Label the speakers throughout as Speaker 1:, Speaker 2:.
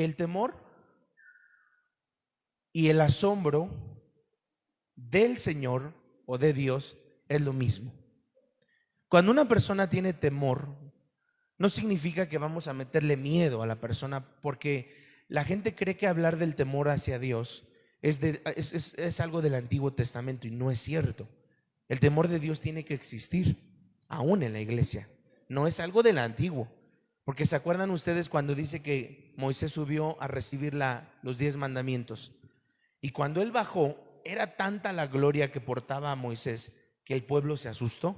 Speaker 1: que el temor y el asombro del Señor o de Dios es lo mismo. Cuando una persona tiene temor, no significa que vamos a meterle miedo a la persona, porque la gente cree que hablar del temor hacia Dios es algo del Antiguo Testamento, y no es cierto. El temor de Dios tiene que existir aún en la iglesia, no es algo del Antiguo. Porque ¿se acuerdan ustedes cuando dice que Moisés subió a recibir los 10 mandamientos? Y cuando él bajó, era tanta la gloria que portaba a Moisés que el pueblo se asustó.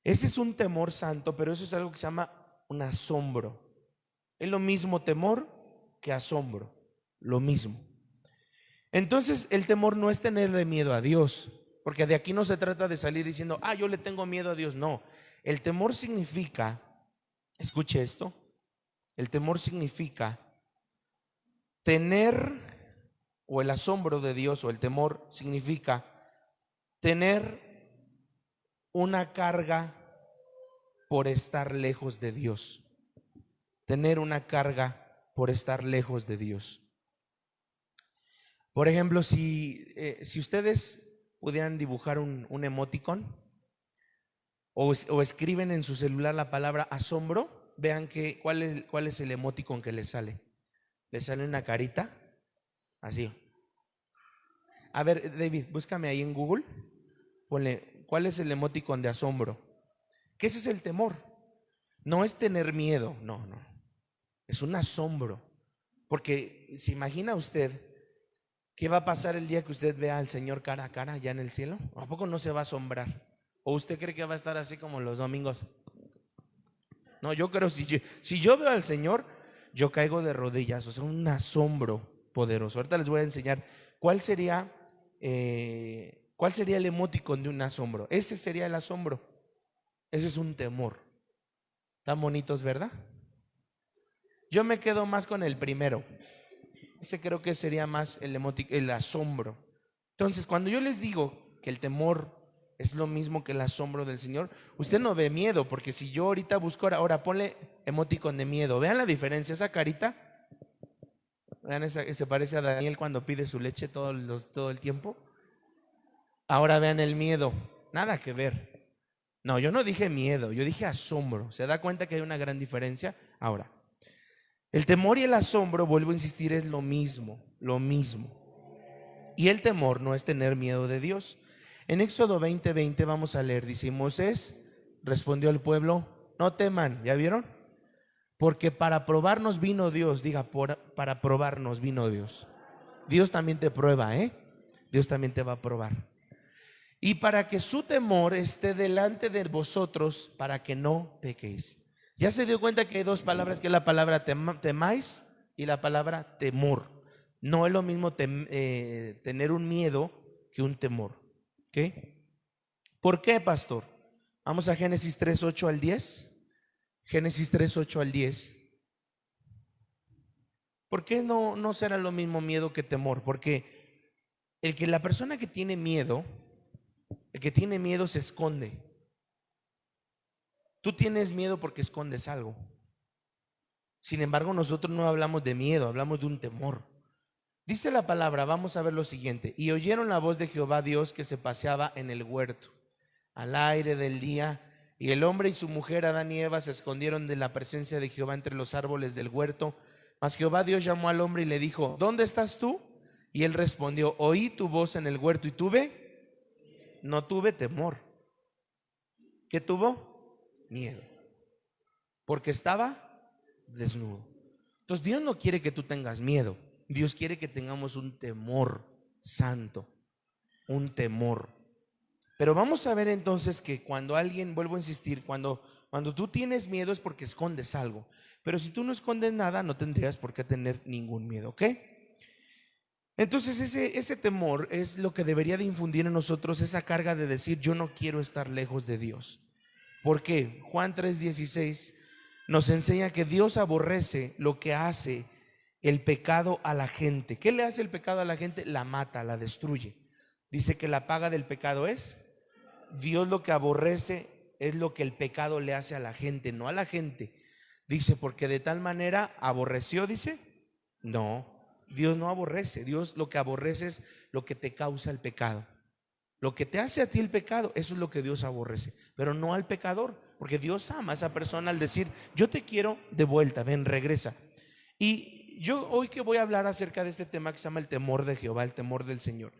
Speaker 1: Ese es un temor santo, pero eso es algo que se llama un asombro. Es lo mismo temor que asombro, lo mismo. Entonces el temor no es tenerle miedo a Dios, porque de aquí no se trata de salir diciendo, yo le tengo miedo a Dios. No, el temor significa, escuche esto, el temor significa tener, o el asombro de Dios o el temor significa tener una carga por estar lejos de Dios. Tener una carga por estar lejos de Dios. Por ejemplo, si ustedes pudieran dibujar un emoticon o escriben en su celular la palabra asombro, vean cuál es el emoticon que les sale. Les sale una carita así. A ver, David, búscame ahí en Google, ponle cuál es el emoticon de asombro. Que ese es el temor. No es tener miedo, no. Es un asombro. Porque se imagina usted qué va a pasar el día que usted vea al Señor cara a cara allá en el cielo. ¿A poco no se va a asombrar? ¿O usted cree que va a estar así como los domingos? No, yo creo, si yo veo al Señor, yo caigo de rodillas. O sea, un asombro poderoso. Ahorita les voy a enseñar cuál sería el emoticon de un asombro. Ese sería el asombro. Ese es un temor. Tan bonitos, ¿verdad? Yo me quedo más con el primero. Ese creo que sería más el asombro. Entonces, cuando yo les digo que el temor es lo mismo que el asombro del Señor, usted no ve miedo, porque si yo ahorita busco, ahora ponle emoticon de miedo. Vean la diferencia, esa carita. Vean, se parece a Daniel cuando pide su leche todo el tiempo. Ahora vean el miedo. Nada que ver. No, yo no dije miedo, yo dije asombro. ¿Se da cuenta que hay una gran diferencia? Ahora, el temor y el asombro, vuelvo a insistir, es lo mismo, lo mismo. Y el temor no es tener miedo de Dios. En Éxodo 20:20 vamos a leer, dice: Moisés respondió al pueblo, no teman, ¿ya vieron? Porque para probarnos vino Dios. Diga, para probarnos vino Dios. Dios también te prueba, Dios también te va a probar. Y para que su temor esté delante de vosotros, para que no pequéis. ¿Ya se dio cuenta que hay dos palabras, que es la palabra temáis y la palabra temor? No es lo mismo tener un miedo que un temor. ¿Ok? ¿Por qué, pastor? Vamos a Génesis 3:8 al 10. Génesis 3:8 al 10. ¿Por qué no será lo mismo miedo que temor? Porque la persona que tiene miedo, el que tiene miedo se esconde. Tú tienes miedo porque escondes algo. Sin embargo, nosotros no hablamos de miedo, hablamos de un temor. Dice la palabra, vamos a ver lo siguiente: y oyeron la voz de Jehová Dios que se paseaba en el huerto al aire del día, y el hombre y su mujer Adán y Eva se escondieron de la presencia de Jehová entre los árboles del huerto. Mas Jehová Dios llamó al hombre y le dijo, ¿dónde estás tú? Y él respondió, oí tu voz en el huerto y no tuve temor. ¿Qué tuvo? Miedo, porque estaba desnudo. Entonces Dios no quiere que tú tengas miedo. Dios quiere que tengamos un temor santo, un temor. Pero vamos a ver entonces que cuando alguien, vuelvo a insistir, cuando tú tienes miedo es porque escondes algo. Pero si tú no escondes nada, no tendrías por qué tener ningún miedo, ¿ok? Entonces ese temor es lo que debería de infundir en nosotros esa carga de decir, yo no quiero estar lejos de Dios. ¿Por qué? Juan 3:16 nos enseña que Dios aborrece lo que hace el pecado a la gente. ¿Qué le hace el pecado a la gente? La mata, la destruye. Dice que la paga del pecado es. Dios lo que aborrece es lo que el pecado le hace a la gente, no a la gente. Dice, porque de tal manera aborreció, dice, No, Dios no aborrece. Dios lo que aborrece es lo que te causa el pecado. Lo que te hace a ti el pecado, eso es lo que Dios aborrece, pero no al pecador, porque Dios ama a esa persona al decir, yo te quiero de vuelta, ven, regresa. Y yo hoy que voy a hablar acerca de este tema que se llama el temor de Jehová, el temor del Señor,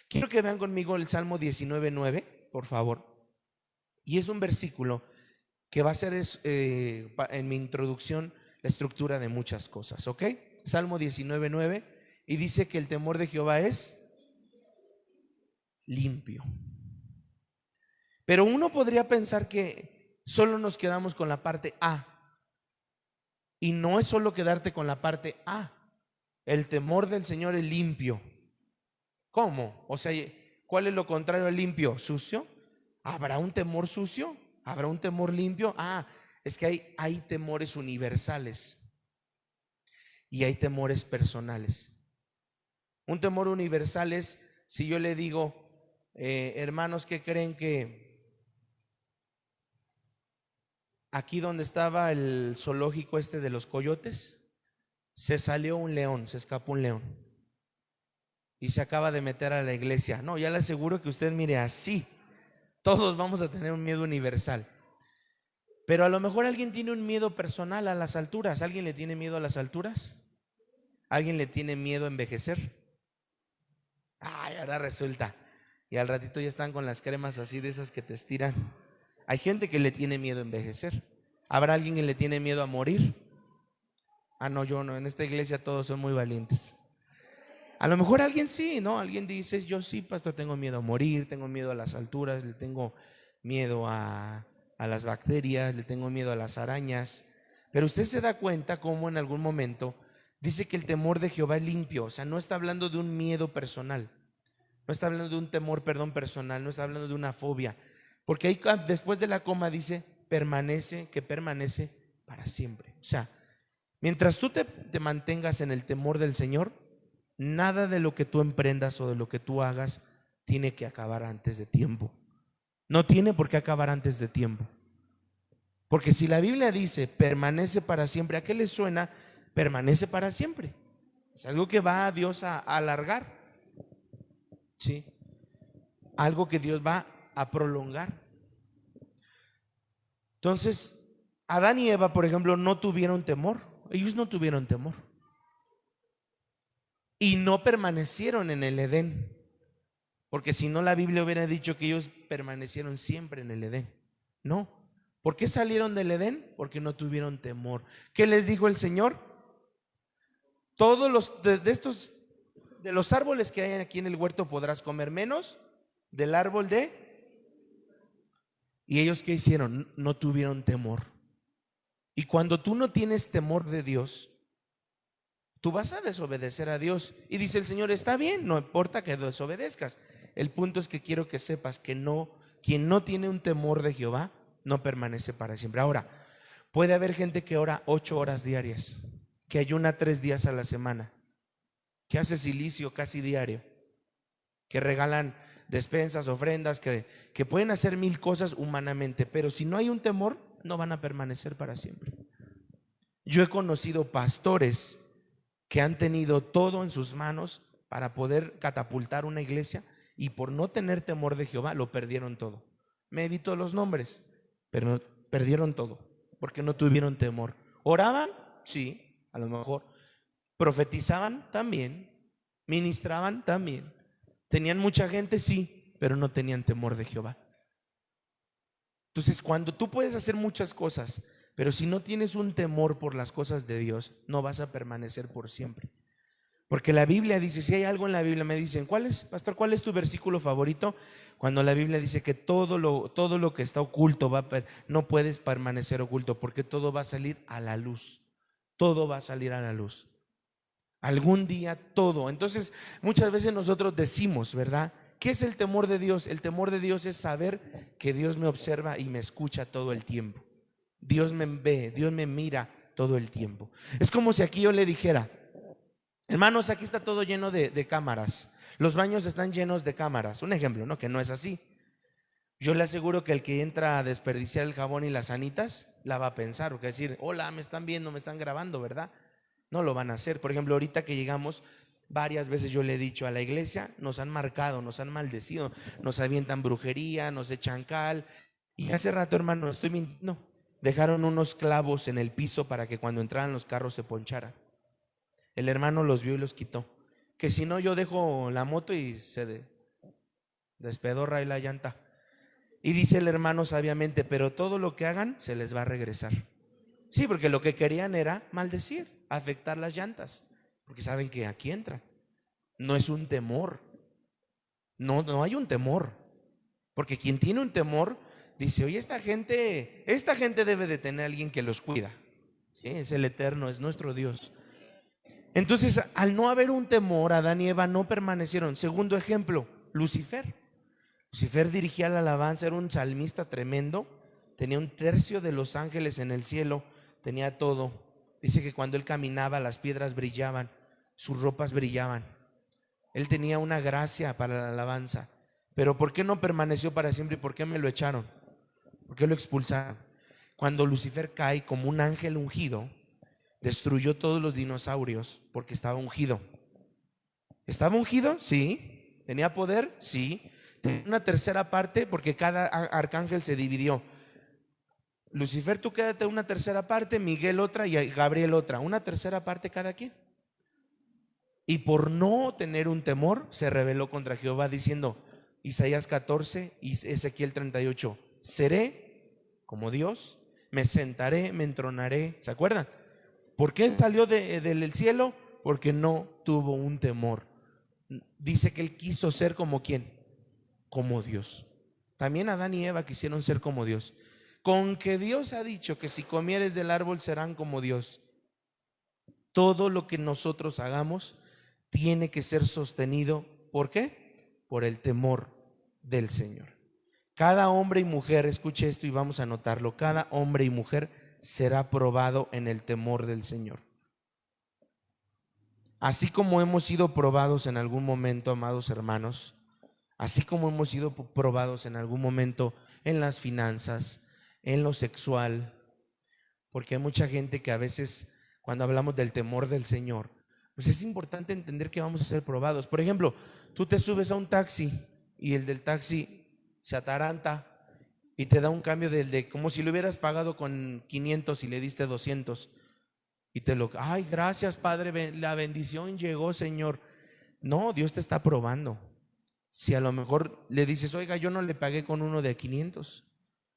Speaker 1: quiero que vean conmigo el Salmo 19:9, por favor. Y es un versículo que va a ser en mi introducción la estructura de muchas cosas, ¿ok? Salmo 19:9, y dice que el temor de Jehová es limpio. Pero uno podría pensar que solo nos quedamos con la parte A, y no es solo quedarte con la parte A. El temor del Señor es limpio. ¿Cómo? O sea, ¿cuál es lo contrario a limpio? ¿Sucio? ¿Habrá un temor sucio? ¿Habrá un temor limpio? Es que hay temores universales y hay temores personales. Un temor universal es si yo le digo, hermanos, ¿qué creen que aquí donde estaba el zoológico este de los coyotes, se salió un león, se escapó un león y se acaba de meter a la iglesia? No, ya le aseguro que usted mire así, todos vamos a tener un miedo universal. Pero a lo mejor alguien tiene un miedo personal a las alturas. ¿Alguien le tiene miedo a las alturas? ¿Alguien le tiene miedo a envejecer? Ahora resulta. Y al ratito ya están con las cremas así de esas que te estiran. Hay gente que le tiene miedo a envejecer. ¿Habrá alguien que le tiene miedo a morir? No, yo no. En esta iglesia todos son muy valientes. A lo mejor alguien sí, ¿no? Alguien dice, yo sí, pastor, tengo miedo a morir, tengo miedo a las alturas, le tengo miedo a las bacterias, le tengo miedo a las arañas. Pero usted se da cuenta cómo en algún momento dice que el temor de Jehová es limpio. O sea, no está hablando de un miedo personal, no está hablando de un temor, personal, no está hablando de una fobia. Porque ahí después de la coma dice, que permanece para siempre. O sea, mientras tú te mantengas en el temor del Señor, nada de lo que tú emprendas o de lo que tú hagas tiene que acabar antes de tiempo. No tiene por qué acabar antes de tiempo. Porque si la Biblia dice permanece para siempre, ¿a qué le suena permanece para siempre? Es algo que va a Dios a alargar, ¿sí? Algo que Dios va a prolongar. Entonces, Adán y Eva, por ejemplo, no tuvieron temor. Ellos no tuvieron temor. Y no permanecieron en el Edén. Porque si no, la Biblia hubiera dicho que ellos permanecieron siempre en el Edén. No. ¿Por qué salieron del Edén? Porque no tuvieron temor. ¿Qué les dijo el Señor? Todos los de los árboles que hay aquí en el huerto podrás comer, menos del árbol de... ¿Y ellos qué hicieron? No tuvieron temor. Y cuando tú no tienes temor de Dios, tú vas a desobedecer a Dios. Y dice el Señor, está bien, no importa que desobedezcas. El punto es que quiero que sepas que quien no tiene un temor de Jehová no permanece para siempre. Ahora, puede haber gente que ora 8 horas diarias, que ayuna 3 días a la semana, que hace silicio casi diario, que regalan despensas, ofrendas, que pueden hacer 1000 cosas humanamente, pero si no hay un temor, no van a permanecer para siempre. Yo he conocido pastores que han tenido todo en sus manos para poder catapultar una iglesia y por no tener temor de Jehová lo perdieron todo. Me evito los nombres, pero perdieron todo porque no tuvieron temor. ¿Oraban? Sí, a lo mejor. ¿Profetizaban? También. ¿Ministraban? También. ¿Tenían mucha gente? Sí, pero no tenían temor de Jehová. Entonces, cuando tú puedes hacer muchas cosas, pero si no tienes un temor por las cosas de Dios, no vas a permanecer por siempre. Porque la Biblia dice, si hay algo en la Biblia, me dicen, pastor, ¿cuál es tu versículo favorito? Cuando la Biblia dice que todo lo que está oculto no puedes permanecer oculto, porque todo va a salir a la luz. Todo va a salir a la luz. Algún día todo. Entonces, muchas veces nosotros decimos, ¿verdad? ¿Qué es el temor de Dios? El temor de Dios es saber que Dios me observa y me escucha todo el tiempo. Dios me ve, Dios me mira todo el tiempo. Es como si aquí yo le dijera, hermanos, aquí está todo lleno de cámaras. Los baños están llenos de cámaras. Un ejemplo, ¿no? Que no es así. Yo le aseguro que el que entra a desperdiciar el jabón y las sanitas la va a pensar, porque va a decir, hola, me están viendo, me están grabando, ¿verdad? No lo van a hacer. Por ejemplo, ahorita que llegamos, varias veces yo le he dicho a la iglesia, nos han marcado, nos han maldecido, nos avientan brujería, nos echan cal. Y hace rato, hermano, estoy mintiendo. Dejaron unos clavos en el piso para que cuando entraran los carros se poncharan. El hermano los vio y los quitó. Que si no, yo dejo la moto y se despedorra ahí la llanta. Y dice el hermano sabiamente, pero todo lo que hagan se les va a regresar. Sí, porque lo que querían era maldecir, afectar las llantas, porque saben que aquí entran. No es un temor, no hay un temor, porque quien tiene un temor dice, oye, esta gente debe de tener a alguien que los cuida. Sí, es el Eterno, es nuestro Dios. Entonces, al no haber un temor, Adán y Eva no permanecieron. Segundo ejemplo, Lucifer. Lucifer dirigía la alabanza, era un salmista tremendo, tenía un tercio de los ángeles en el cielo, tenía todo. Dice que cuando él caminaba las piedras brillaban, sus ropas brillaban. Él tenía una gracia para la alabanza. Pero ¿por qué no permaneció para siempre y por qué me lo echaron? ¿Por qué lo expulsaron? Cuando Lucifer cae como un ángel ungido, destruyó todos los dinosaurios porque estaba ungido. ¿Estaba ungido? Sí. ¿Tenía poder? Sí. Tenía una tercera parte porque cada arcángel se dividió. Lucifer, tú quédate una tercera parte, Miguel otra y Gabriel otra. Una tercera parte cada quien. Y por no tener un temor, se rebeló contra Jehová diciendo, Isaías 14 y Ezequiel 38, seré como Dios, me sentaré, me entronaré. ¿Se acuerdan? ¿Por qué salió del cielo? Porque no tuvo un temor. Dice que él quiso ser como ¿quién? Como Dios. También Adán y Eva quisieron ser como Dios. Con que Dios ha dicho que si comieres del árbol serán como Dios. Todo lo que nosotros hagamos tiene que ser sostenido. ¿Por qué? Por el temor del Señor. Cada hombre y mujer, escuche esto y vamos a anotarlo, cada hombre y mujer será probado en el temor del Señor. Así como hemos sido probados en algún momento, amados hermanos, así como hemos sido probados en algún momento en las finanzas, en lo sexual, porque hay mucha gente que a veces cuando hablamos del temor del Señor, pues es importante entender que vamos a ser probados. Por ejemplo, tú te subes a un taxi y el del taxi se ataranta y te da un cambio de como si lo hubieras pagado con 500 y le diste 200 y ay, gracias Padre, la bendición llegó, Señor. No, Dios te está probando. Si a lo mejor le dices, oiga, yo no le pagué con uno de 500,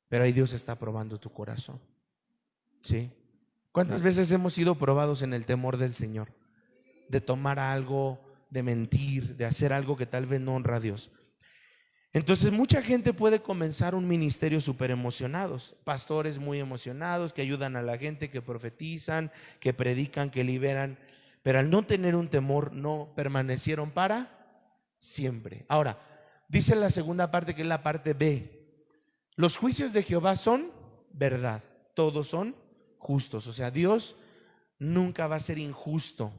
Speaker 1: pero ahí Dios está probando tu corazón. ¿Sí? ¿Cuántas veces hemos sido probados en el temor del Señor? De tomar algo, de mentir, de hacer algo que tal vez no honra a Dios. Entonces mucha gente puede comenzar un ministerio súper emocionados, pastores muy emocionados que ayudan a la gente, que profetizan, que predican, que liberan, pero al no tener un temor no permanecieron para siempre. Ahora, dice la segunda parte, que es la parte B, los juicios de Jehová son verdad, todos son justos. O sea, Dios nunca va a ser injusto,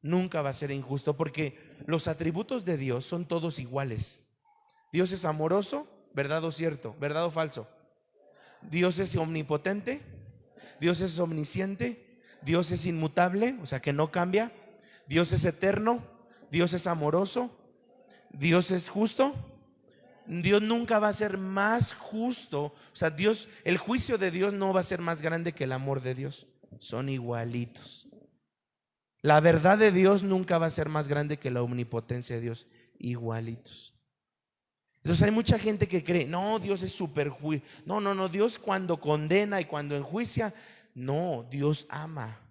Speaker 1: nunca va a ser injusto, porque los atributos de Dios son todos iguales. Dios es amoroso, ¿verdad o cierto? ¿Verdad o falso? Dios es omnipotente, Dios es omnisciente, Dios es inmutable, o sea que no cambia, Dios es eterno, Dios es amoroso, Dios es justo. Dios nunca va a ser más justo, o sea, Dios, el juicio de Dios no va a ser más grande que el amor de Dios, son igualitos. La verdad de Dios nunca va a ser más grande que la omnipotencia de Dios, igualitos. Entonces hay mucha gente que cree, no, Dios es súper juicio. No, Dios cuando condena y cuando enjuicia, no, Dios ama.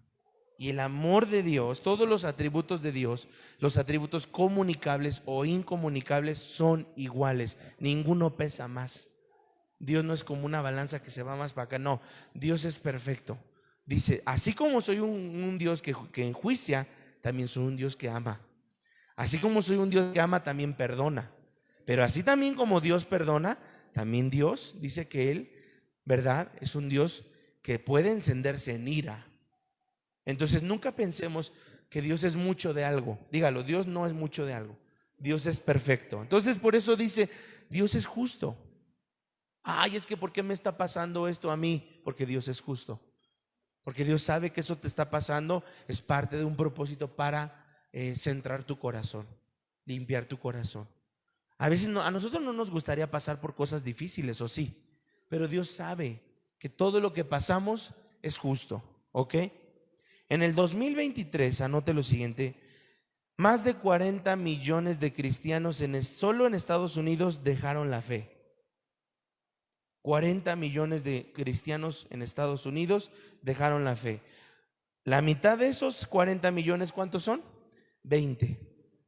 Speaker 1: Y el amor de Dios, todos los atributos de Dios, los atributos comunicables o incomunicables son iguales. Ninguno pesa más. Dios no es como una balanza que se va más para acá. No, Dios es perfecto. Dice, así como soy un Dios que enjuicia, también soy un Dios que ama. Así como soy un Dios que ama, también perdona. Pero así también como Dios perdona, también Dios dice que Él, ¿verdad? Es un Dios que puede encenderse en ira. Entonces nunca pensemos que Dios es mucho de algo. Dígalo, Dios no es mucho de algo. Dios es perfecto. Entonces por eso dice, Dios es justo. Ay, es que ¿por qué me está pasando esto a mí? Porque Dios es justo. porque Dios sabe que eso te está pasando, es parte de un propósito para centrar tu corazón, limpiar tu corazón. A veces a nosotros no nos gustaría pasar por cosas difíciles, o sí, pero Dios sabe que todo lo que pasamos es justo, ¿ok? En el 2023, anote lo siguiente, más de 40 millones de cristianos solo en Estados Unidos dejaron la fe. 40 millones de cristianos en Estados Unidos dejaron la fe. La mitad de esos 40 millones, ¿cuántos son? 20.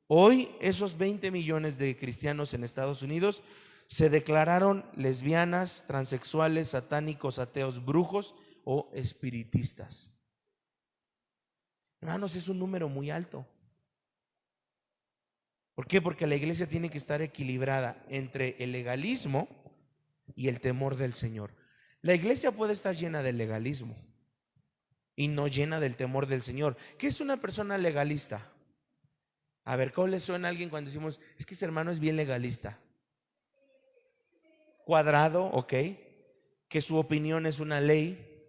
Speaker 1: Hoy esos 20 millones de cristianos en Estados Unidos se declararon lesbianas, transexuales, satánicos, ateos, brujos o espiritistas. Hermanos, es un número muy alto. ¿Por qué? Porque la iglesia tiene que estar equilibrada entre el legalismo y el temor del Señor. La iglesia puede estar llena de legalismo y no llena del temor del Señor. ¿Qué es una persona legalista? A ver, ¿cómo le suena a alguien cuando decimos, es que ese hermano es bien legalista? Cuadrado, ok. Que su opinión es una ley,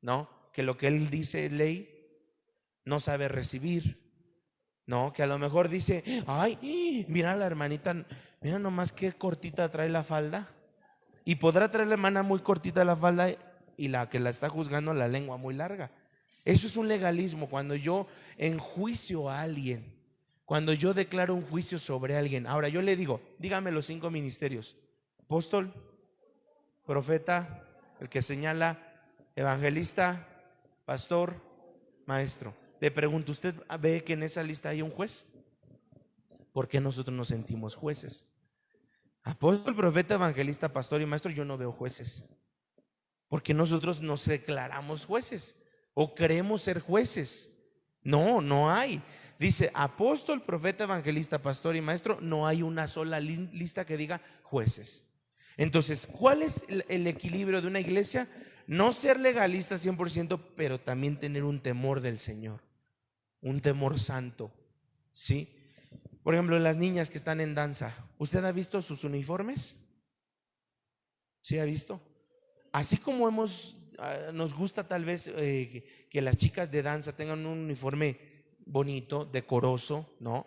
Speaker 1: ¿no? Que lo que él dice es ley, no sabe recibir, ¿no? Que a lo mejor dice, ay, mira la hermanita, mira nomás qué cortita trae la falda. Y podrá traer la hermana muy cortita la falda y la que la está juzgando la lengua muy larga. Eso es un legalismo. Cuando yo enjuicio a alguien, cuando yo declaro un juicio sobre alguien. Ahora yo le digo, dígame los 5 ministerios: apóstol, profeta, el que señala, evangelista, pastor, maestro. Le pregunto, ¿usted ve que en esa lista hay un juez? ¿Por qué nosotros nos sentimos jueces? Apóstol, profeta, evangelista, pastor y maestro, yo no veo jueces. Porque nosotros nos declaramos jueces o creemos ser jueces. No, no hay. Dice apóstol, profeta, evangelista, pastor y maestro. No hay una sola lista que diga jueces. Entonces, ¿cuál es el equilibrio de una iglesia? No ser legalista 100%, pero también tener un temor del Señor, un temor santo, ¿sí? Por ejemplo, las niñas que están en danza, ¿usted ha visto sus uniformes? ¿Sí ha visto? Así como nos gusta tal vez que las chicas de danza tengan un uniforme bonito, decoroso, ¿no?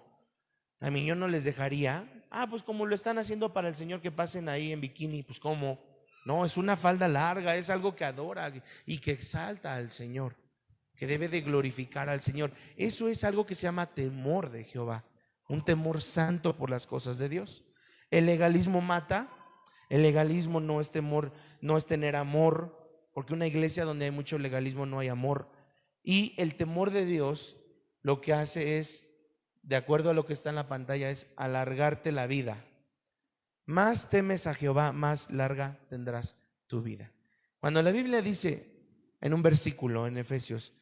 Speaker 1: A mí yo no les dejaría, pues como lo están haciendo para el Señor, que pasen ahí en bikini, pues ¿cómo? No, es una falda larga, es algo que adora y que exalta al Señor, que debe de glorificar al Señor. Eso es algo que se llama temor de Jehová, un temor santo por las cosas de Dios. El legalismo mata. El legalismo no es temor, no es tener amor, porque una iglesia donde hay mucho legalismo no hay amor. Y el temor de Dios lo que hace es, de acuerdo a lo que está en la pantalla, es alargarte la vida. Más temes a Jehová, más larga tendrás tu vida. Cuando la Biblia dice en un versículo en Efesios,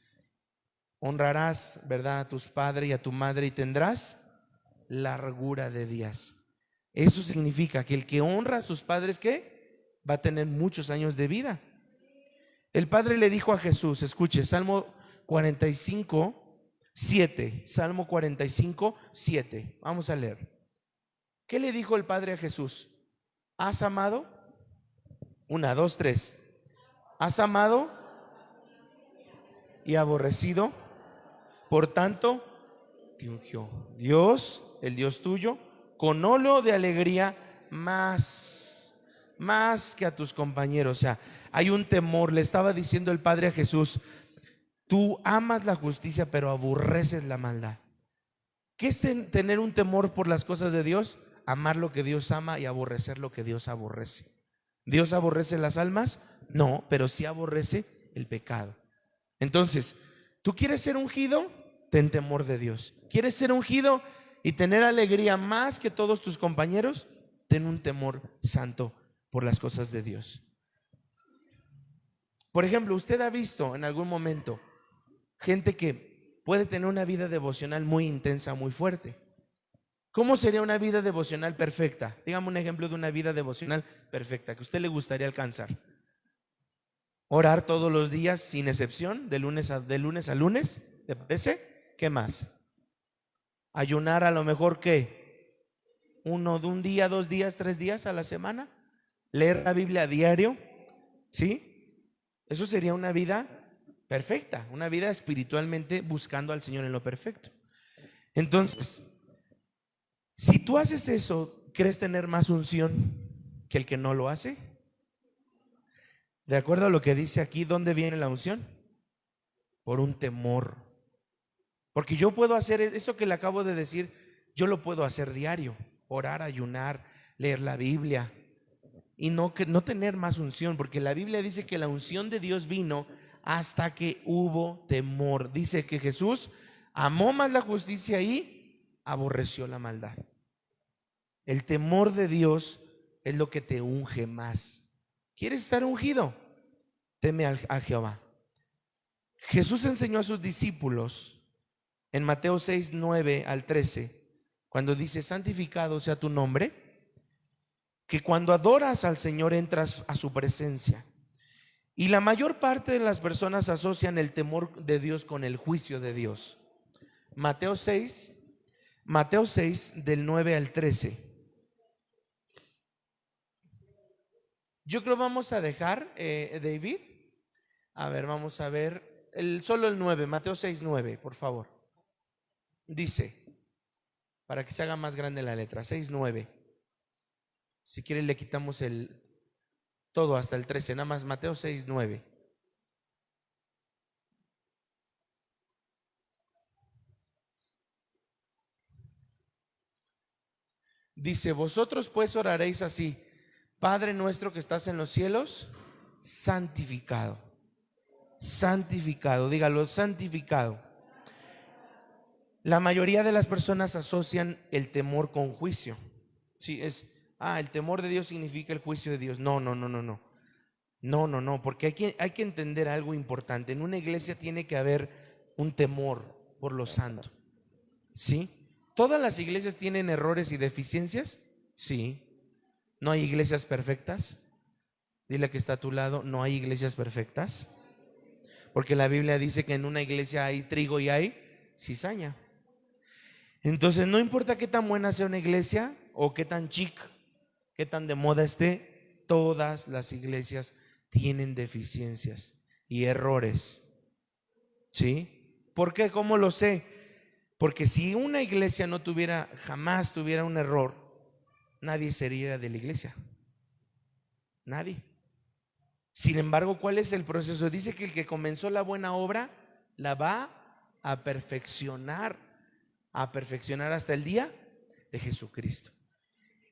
Speaker 1: honrarás, ¿verdad?, a tus padres y a tu madre y tendrás largura de días. Eso significa que el que honra a sus padres, ¿qué? Va a tener muchos años de vida. El Padre le dijo a Jesús, escuche, Salmo 45, 7. Salmo 45, 7. Vamos a leer. ¿Qué le dijo el Padre a Jesús? ¿Has amado? 1, 2, 3. ¿Has amado y aborrecido? Por tanto, te ungió Dios, el Dios tuyo, con óleo de alegría más que a tus compañeros. O sea, hay un temor. Le estaba diciendo el Padre a Jesús, tú amas la justicia, pero aborreces la maldad. ¿Qué es tener un temor por las cosas de Dios? Amar lo que Dios ama y aborrecer lo que Dios aborrece. ¿Dios aborrece las almas? No, pero sí aborrece el pecado. Entonces, ¿tú quieres ser ungido? Ten temor de Dios. ¿Quieres ser ungido y tener alegría más que todos tus compañeros? Ten un temor santo por las cosas de Dios. Por ejemplo, usted ha visto en algún momento gente que puede tener una vida devocional muy intensa, muy fuerte. ¿Cómo sería una vida devocional perfecta? Dígame un ejemplo de una vida devocional perfecta que a usted le gustaría alcanzar. Orar todos los días sin excepción, de lunes a lunes, ¿te parece? ¿Qué más? Ayunar a lo mejor ¿qué? Un día, 2 días, 3 días a la semana. Leer la Biblia a diario, ¿sí? Eso sería una vida perfecta, una vida espiritualmente buscando al Señor en lo perfecto. Entonces, si tú haces eso, ¿crees tener más unción que el que no lo hace? De acuerdo a lo que dice aquí, ¿dónde viene la unción? Por un temor. Porque yo puedo hacer eso que le acabo de decir, yo lo puedo hacer diario, orar, ayunar, leer la Biblia y no tener más unción, porque la Biblia dice que la unción de Dios vino hasta que hubo temor. Dice que Jesús amó más la justicia y aborreció la maldad. El temor de Dios es lo que te unge más. ¿Quieres estar ungido? Teme a Jehová. Jesús enseñó a sus discípulos en Mateo 6, 9 al 13, cuando dice: santificado sea tu nombre, que cuando adoras al Señor entras a su presencia. Y la mayor parte de las personas asocian el temor de Dios con el juicio de Dios. Mateo 6 del 9 al 13. Yo creo vamos a dejar, David. A ver, vamos a ver solo el 9, Mateo 6, 9, por favor. Dice, para que se haga más grande la letra, 6, 9. Si quiere le quitamos todo hasta el 13, nada más Mateo 6, 9. Dice: vosotros pues oraréis así: Padre nuestro que estás en los cielos, santificado. Santificado, dígalo, santificado. La mayoría de las personas asocian el temor con juicio. Sí, el temor de Dios significa el juicio de Dios. No, no, no, no, no. No, no, no, porque hay que entender algo importante. En una iglesia tiene que haber un temor por lo santo. ¿Sí? ¿Todas las iglesias tienen errores y deficiencias? Sí. ¿No hay iglesias perfectas? Dile que está a tu lado: no hay iglesias perfectas. Porque la Biblia dice que en una iglesia hay trigo y hay cizaña. Entonces no importa qué tan buena sea una iglesia o qué tan chic, qué tan de moda esté, todas las iglesias tienen deficiencias y errores. ¿Sí? ¿Por qué? ¿Cómo lo sé? Porque si una iglesia jamás tuviera un error, nadie sería de la iglesia. Nadie. Sin embargo, ¿cuál es el proceso? Dice que el que comenzó la buena obra la va a perfeccionar hasta el día de Jesucristo.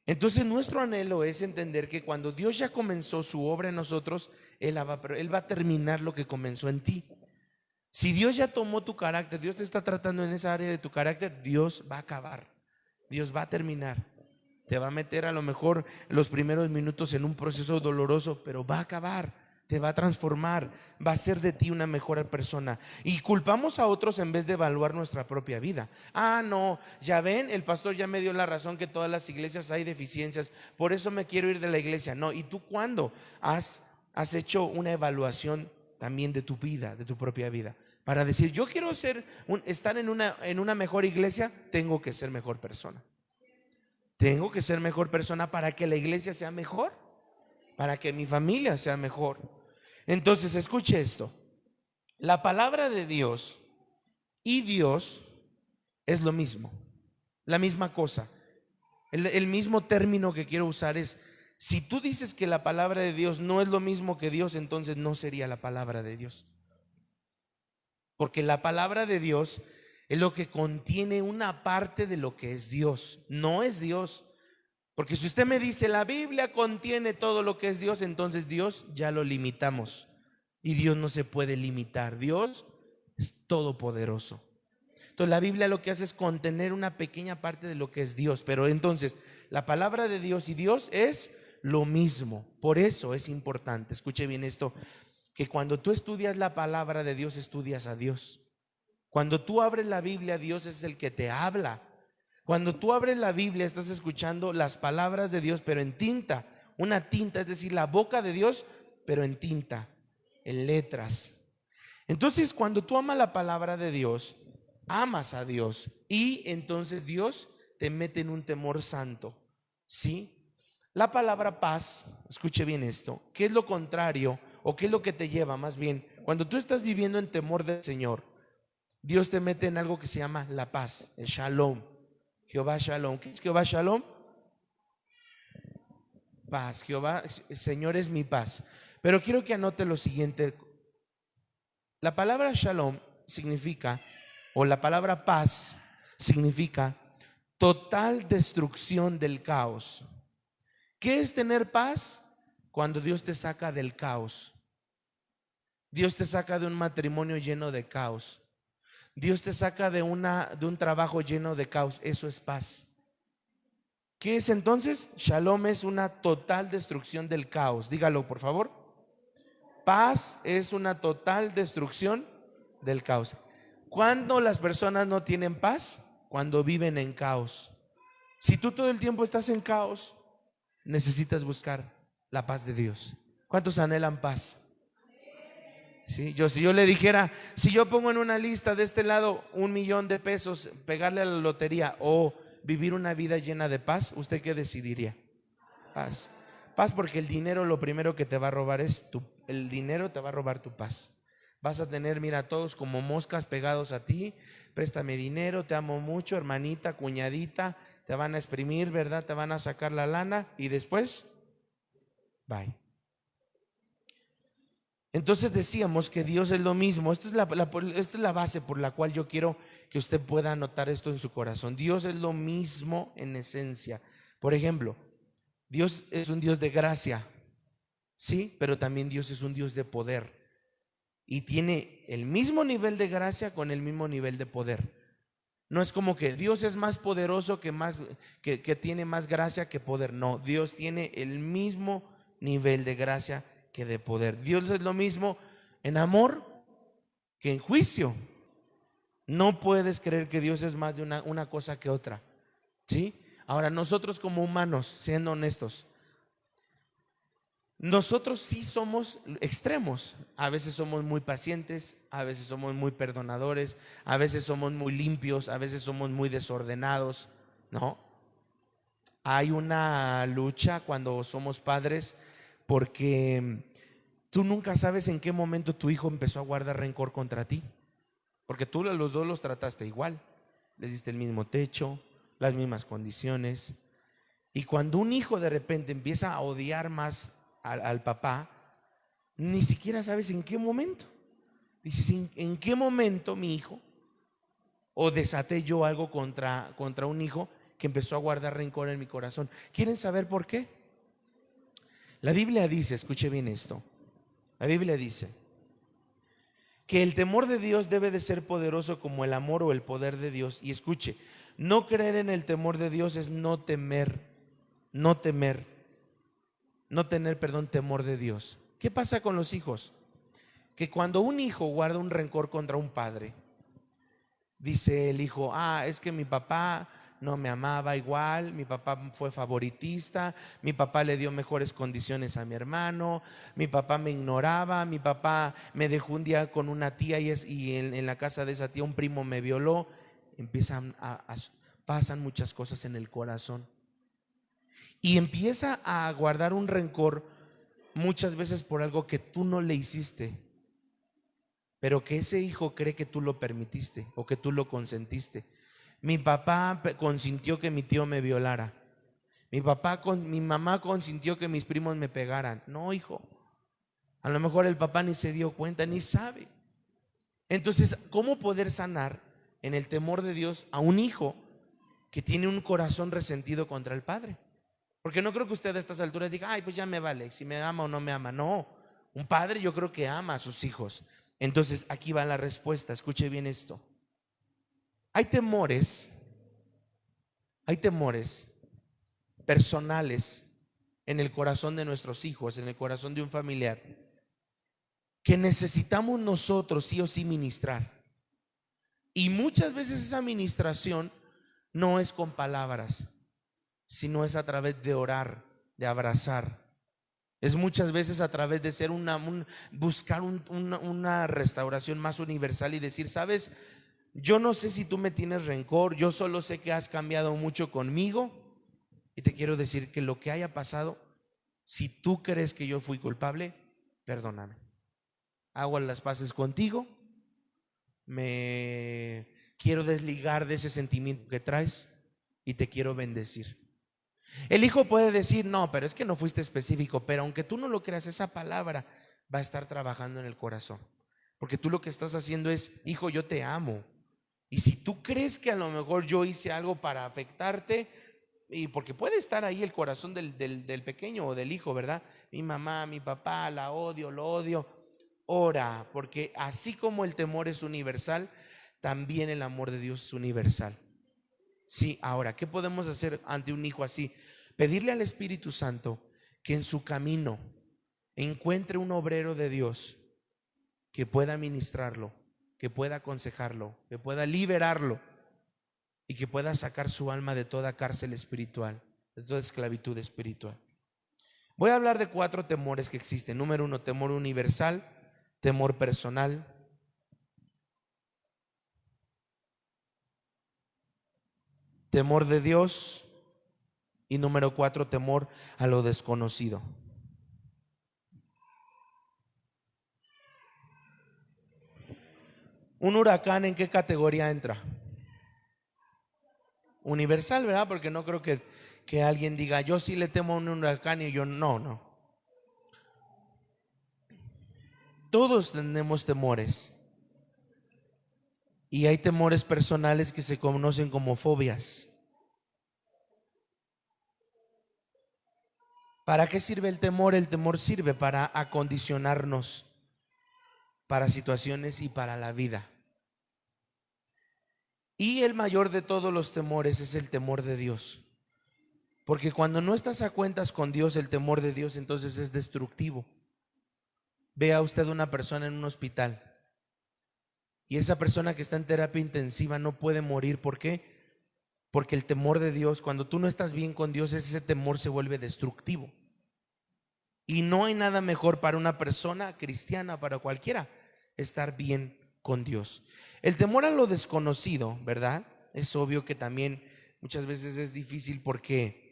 Speaker 1: Entonces nuestro anhelo es entender que cuando Dios ya comenzó su obra en nosotros, Él va a terminar lo que comenzó en ti. Si Dios ya tomó tu carácter, Dios te está tratando en esa área de tu carácter, Dios va a acabar, Dios va a terminar. Te va a meter a lo mejor los primeros minutos en un proceso doloroso, pero va a acabar, te va a transformar, va a hacer de ti una mejor persona. Y culpamos a otros en vez de evaluar nuestra propia vida. No, ya ven, el pastor ya me dio la razón que todas las iglesias hay deficiencias, por eso me quiero ir de la iglesia. No, ¿y tú cuándo has hecho una evaluación también de tu vida, de tu propia vida? Para decir: yo quiero estar en una mejor iglesia, tengo que ser mejor persona. Tengo que ser mejor persona para que la iglesia sea mejor, para que mi familia sea mejor. Entonces, escuche esto: la palabra de Dios y Dios es lo mismo, la misma cosa. El mismo término que quiero usar es: si tú dices que la palabra de Dios no es lo mismo que Dios, entonces no sería la palabra de Dios. Porque la palabra de Dios es lo que contiene una parte de lo que es Dios, no es Dios. Porque si usted me dice la Biblia contiene todo lo que es Dios, entonces Dios ya lo limitamos. Y Dios no se puede limitar. Dios es todopoderoso. Entonces la Biblia lo que hace es contener una pequeña parte de lo que es Dios. Pero entonces la palabra de Dios y Dios es lo mismo. Por eso es importante, escuche bien esto, que cuando tú estudias la palabra de Dios, estudias a Dios. Cuando tú abres la Biblia, Dios es el que te habla. Cuando tú abres la Biblia, estás escuchando las palabras de Dios, pero en tinta. Una tinta, es decir, la boca de Dios, pero en tinta, en letras. Entonces, cuando tú amas la palabra de Dios, amas a Dios, y entonces Dios te mete en un temor santo. ¿Sí? La palabra paz, escuche bien esto, ¿qué es lo contrario o qué es lo que te lleva más bien Cuando tú estás viviendo en temor del Señor, Dios te mete en algo que se llama la paz, el shalom. Jehová Shalom. ¿Qué es Jehová Shalom? Paz. Jehová, Señor es mi paz. Pero quiero que anote lo siguiente. La palabra Shalom significa, o la palabra paz significa total destrucción del caos. ¿Qué es tener paz? Cuando Dios te saca del caos. Dios te saca de un matrimonio lleno de caos. Dios te saca de un trabajo lleno de caos. Eso es paz. ¿Qué es entonces? Shalom es una total destrucción del caos. Dígalo, por favor. Paz es una total destrucción del caos. ¿Cuándo las personas no tienen paz? Cuando viven en caos. Si tú todo el tiempo estás en caos, necesitas buscar la paz de Dios. ¿Cuántos anhelan paz? Sí, si yo le dijera, si yo pongo en una lista de este lado 1,000,000 de pesos, pegarle a la lotería o vivir una vida llena de paz, ¿usted qué decidiría? Paz. Paz, porque el dinero lo primero que te va a robar el dinero te va a robar tu paz. Vas a tener, mira, todos como moscas pegados a ti. Préstame dinero, te amo mucho, hermanita, cuñadita. Te van a exprimir, ¿verdad? Te van a sacar la lana y después, bye. Entonces decíamos que Dios es lo mismo. Esta es la base por la cual yo quiero que usted pueda anotar esto en su corazón. Dios es lo mismo en esencia. Por ejemplo, Dios es un Dios de gracia, sí, pero también Dios es un Dios de poder. Y tiene el mismo nivel de gracia con el mismo nivel de poder. No es como que Dios es más poderoso que tiene más gracia que poder. No, Dios tiene el mismo nivel de gracia que de poder. Dios es lo mismo en amor que en juicio. No puedes creer que Dios es más de una cosa que otra, ¿sí? Ahora, nosotros como humanos, siendo honestos, nosotros sí somos extremos. A veces somos muy pacientes, a veces somos muy perdonadores, a veces somos muy limpios, a veces somos muy desordenados, ¿no? Hay una lucha cuando somos padres porque tú nunca sabes en qué momento tu hijo empezó a guardar rencor contra ti, porque tú a los dos los trataste igual, les diste el mismo techo, las mismas condiciones. Y cuando un hijo de repente empieza a odiar más al papá, ni siquiera sabes en qué momento. Dices, ¿en qué momento mi hijo o desaté yo algo contra un hijo que empezó a guardar rencor en mi corazón? ¿Quieren saber por qué? La Biblia dice, escuche bien esto, la Biblia dice que el temor de Dios debe de ser poderoso como el amor o el poder de Dios. Y escuche, no creer en el temor de Dios es no tener, temor de Dios. ¿Qué pasa con los hijos? Que cuando un hijo guarda un rencor contra un padre, dice el hijo, es que mi papá no me amaba igual, mi papá fue favoritista, mi papá le dio mejores condiciones a mi hermano, mi papá me ignoraba, mi papá me dejó un día con una tía y en la casa de esa tía un primo me violó. Pasan muchas cosas en el corazón y empieza a guardar un rencor muchas veces por algo que tú no le hiciste, pero que ese hijo cree que tú lo permitiste o que tú lo consentiste. Mi papá consintió que mi tío me violara. Mi mamá consintió que mis primos me pegaran. No, hijo. A lo mejor el papá ni se dio cuenta, ni sabe. Entonces, ¿cómo poder sanar en el temor de Dios a un hijo que tiene un corazón resentido contra el padre? Porque no creo que usted a estas alturas diga, pues ya me vale, si me ama o no me ama. No, un padre yo creo que ama a sus hijos. Entonces, aquí va la respuesta, escuche bien esto. Hay temores personales en el corazón de nuestros hijos, en el corazón de un familiar, que necesitamos nosotros sí o sí ministrar. Y muchas veces esa ministración no es con palabras, sino es a través de orar, de abrazar. Es muchas veces a través de ser buscar una restauración más universal y decir, ¿sabes? Yo no sé si tú me tienes rencor, yo solo sé que has cambiado mucho conmigo y te quiero decir que lo que haya pasado, si tú crees que yo fui culpable, perdóname. hago las paces contigo, me quiero desligar de ese sentimiento que traes y te quiero bendecir. El hijo puede decir, no, pero es que no fuiste específico, pero aunque tú no lo creas, esa palabra va a estar trabajando en el corazón, porque tú lo que estás haciendo es, hijo, yo te amo. Y si tú crees que a lo mejor yo hice algo para afectarte, y porque puede estar ahí el corazón del pequeño o del hijo, ¿verdad? Mi mamá, mi papá, la odio, lo odio. Ora, porque así como el temor es universal, también el amor de Dios es universal. Sí, ahora, ¿qué podemos hacer ante un hijo así? Pedirle al Espíritu Santo que en su camino encuentre un obrero de Dios que pueda ministrarlo, que pueda aconsejarlo, que pueda liberarlo y que pueda sacar su alma de toda cárcel espiritual, de toda esclavitud espiritual. Voy a hablar de 4 temores que existen. Número 1, temor universal, temor personal, temor de Dios y número 4, temor a lo desconocido. ¿Un huracán en qué categoría entra? Universal, ¿verdad? Porque no creo que alguien diga, yo sí le temo a un huracán y yo no. Todos tenemos temores. Y hay temores personales que se conocen como fobias. ¿Para qué sirve el temor? El temor sirve para acondicionarnos para situaciones y para la vida. Y el mayor de todos los temores es el temor de Dios. Porque cuando no estás a cuentas con Dios, el temor de Dios entonces es destructivo. Vea usted una persona en un hospital y esa persona que está en terapia intensiva no puede morir. ¿Por qué? Porque el temor de Dios, cuando tú no estás bien con Dios, ese temor se vuelve destructivo. Y no hay nada mejor para una persona cristiana, para cualquiera, estar bien con Dios. El temor a lo desconocido, ¿verdad? Es obvio que también muchas veces es difícil porque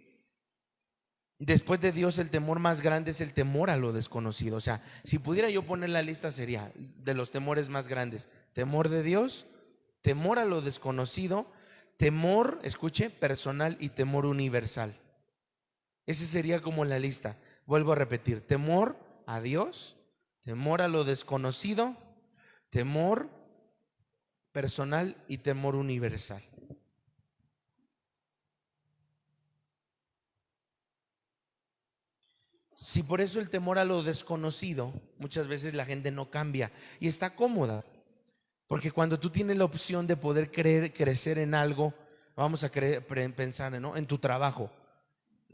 Speaker 1: después de Dios el temor más grande es el temor a lo desconocido. O sea, si pudiera yo poner la lista sería de los temores más grandes: temor de Dios, temor a lo desconocido, temor, escuche, personal y temor universal. Ese sería como la lista. Vuelvo a repetir: temor a Dios, temor a lo desconocido, temor personal y temor universal. Si por eso el temor a lo desconocido, muchas veces la gente no cambia y está cómoda, porque cuando tú tienes la opción de poder crecer en algo, vamos a pensar, ¿no?, en tu trabajo,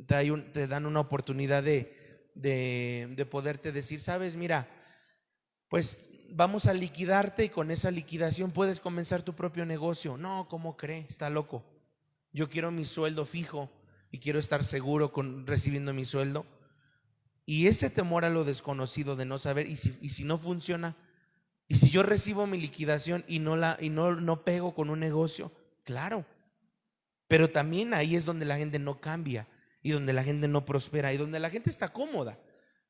Speaker 1: te dan una oportunidad de poderte decir, sabes, mira, pues vamos a liquidarte y con esa liquidación puedes comenzar tu propio negocio. No, ¿cómo cree? Está loco. Yo quiero mi sueldo fijo y quiero estar seguro recibiendo mi sueldo. Y ese temor a lo desconocido de no saber, y si no funciona, y si yo recibo mi liquidación y no pego con un negocio, claro. Pero también ahí es donde la gente no cambia y donde la gente no prospera y donde la gente está cómoda.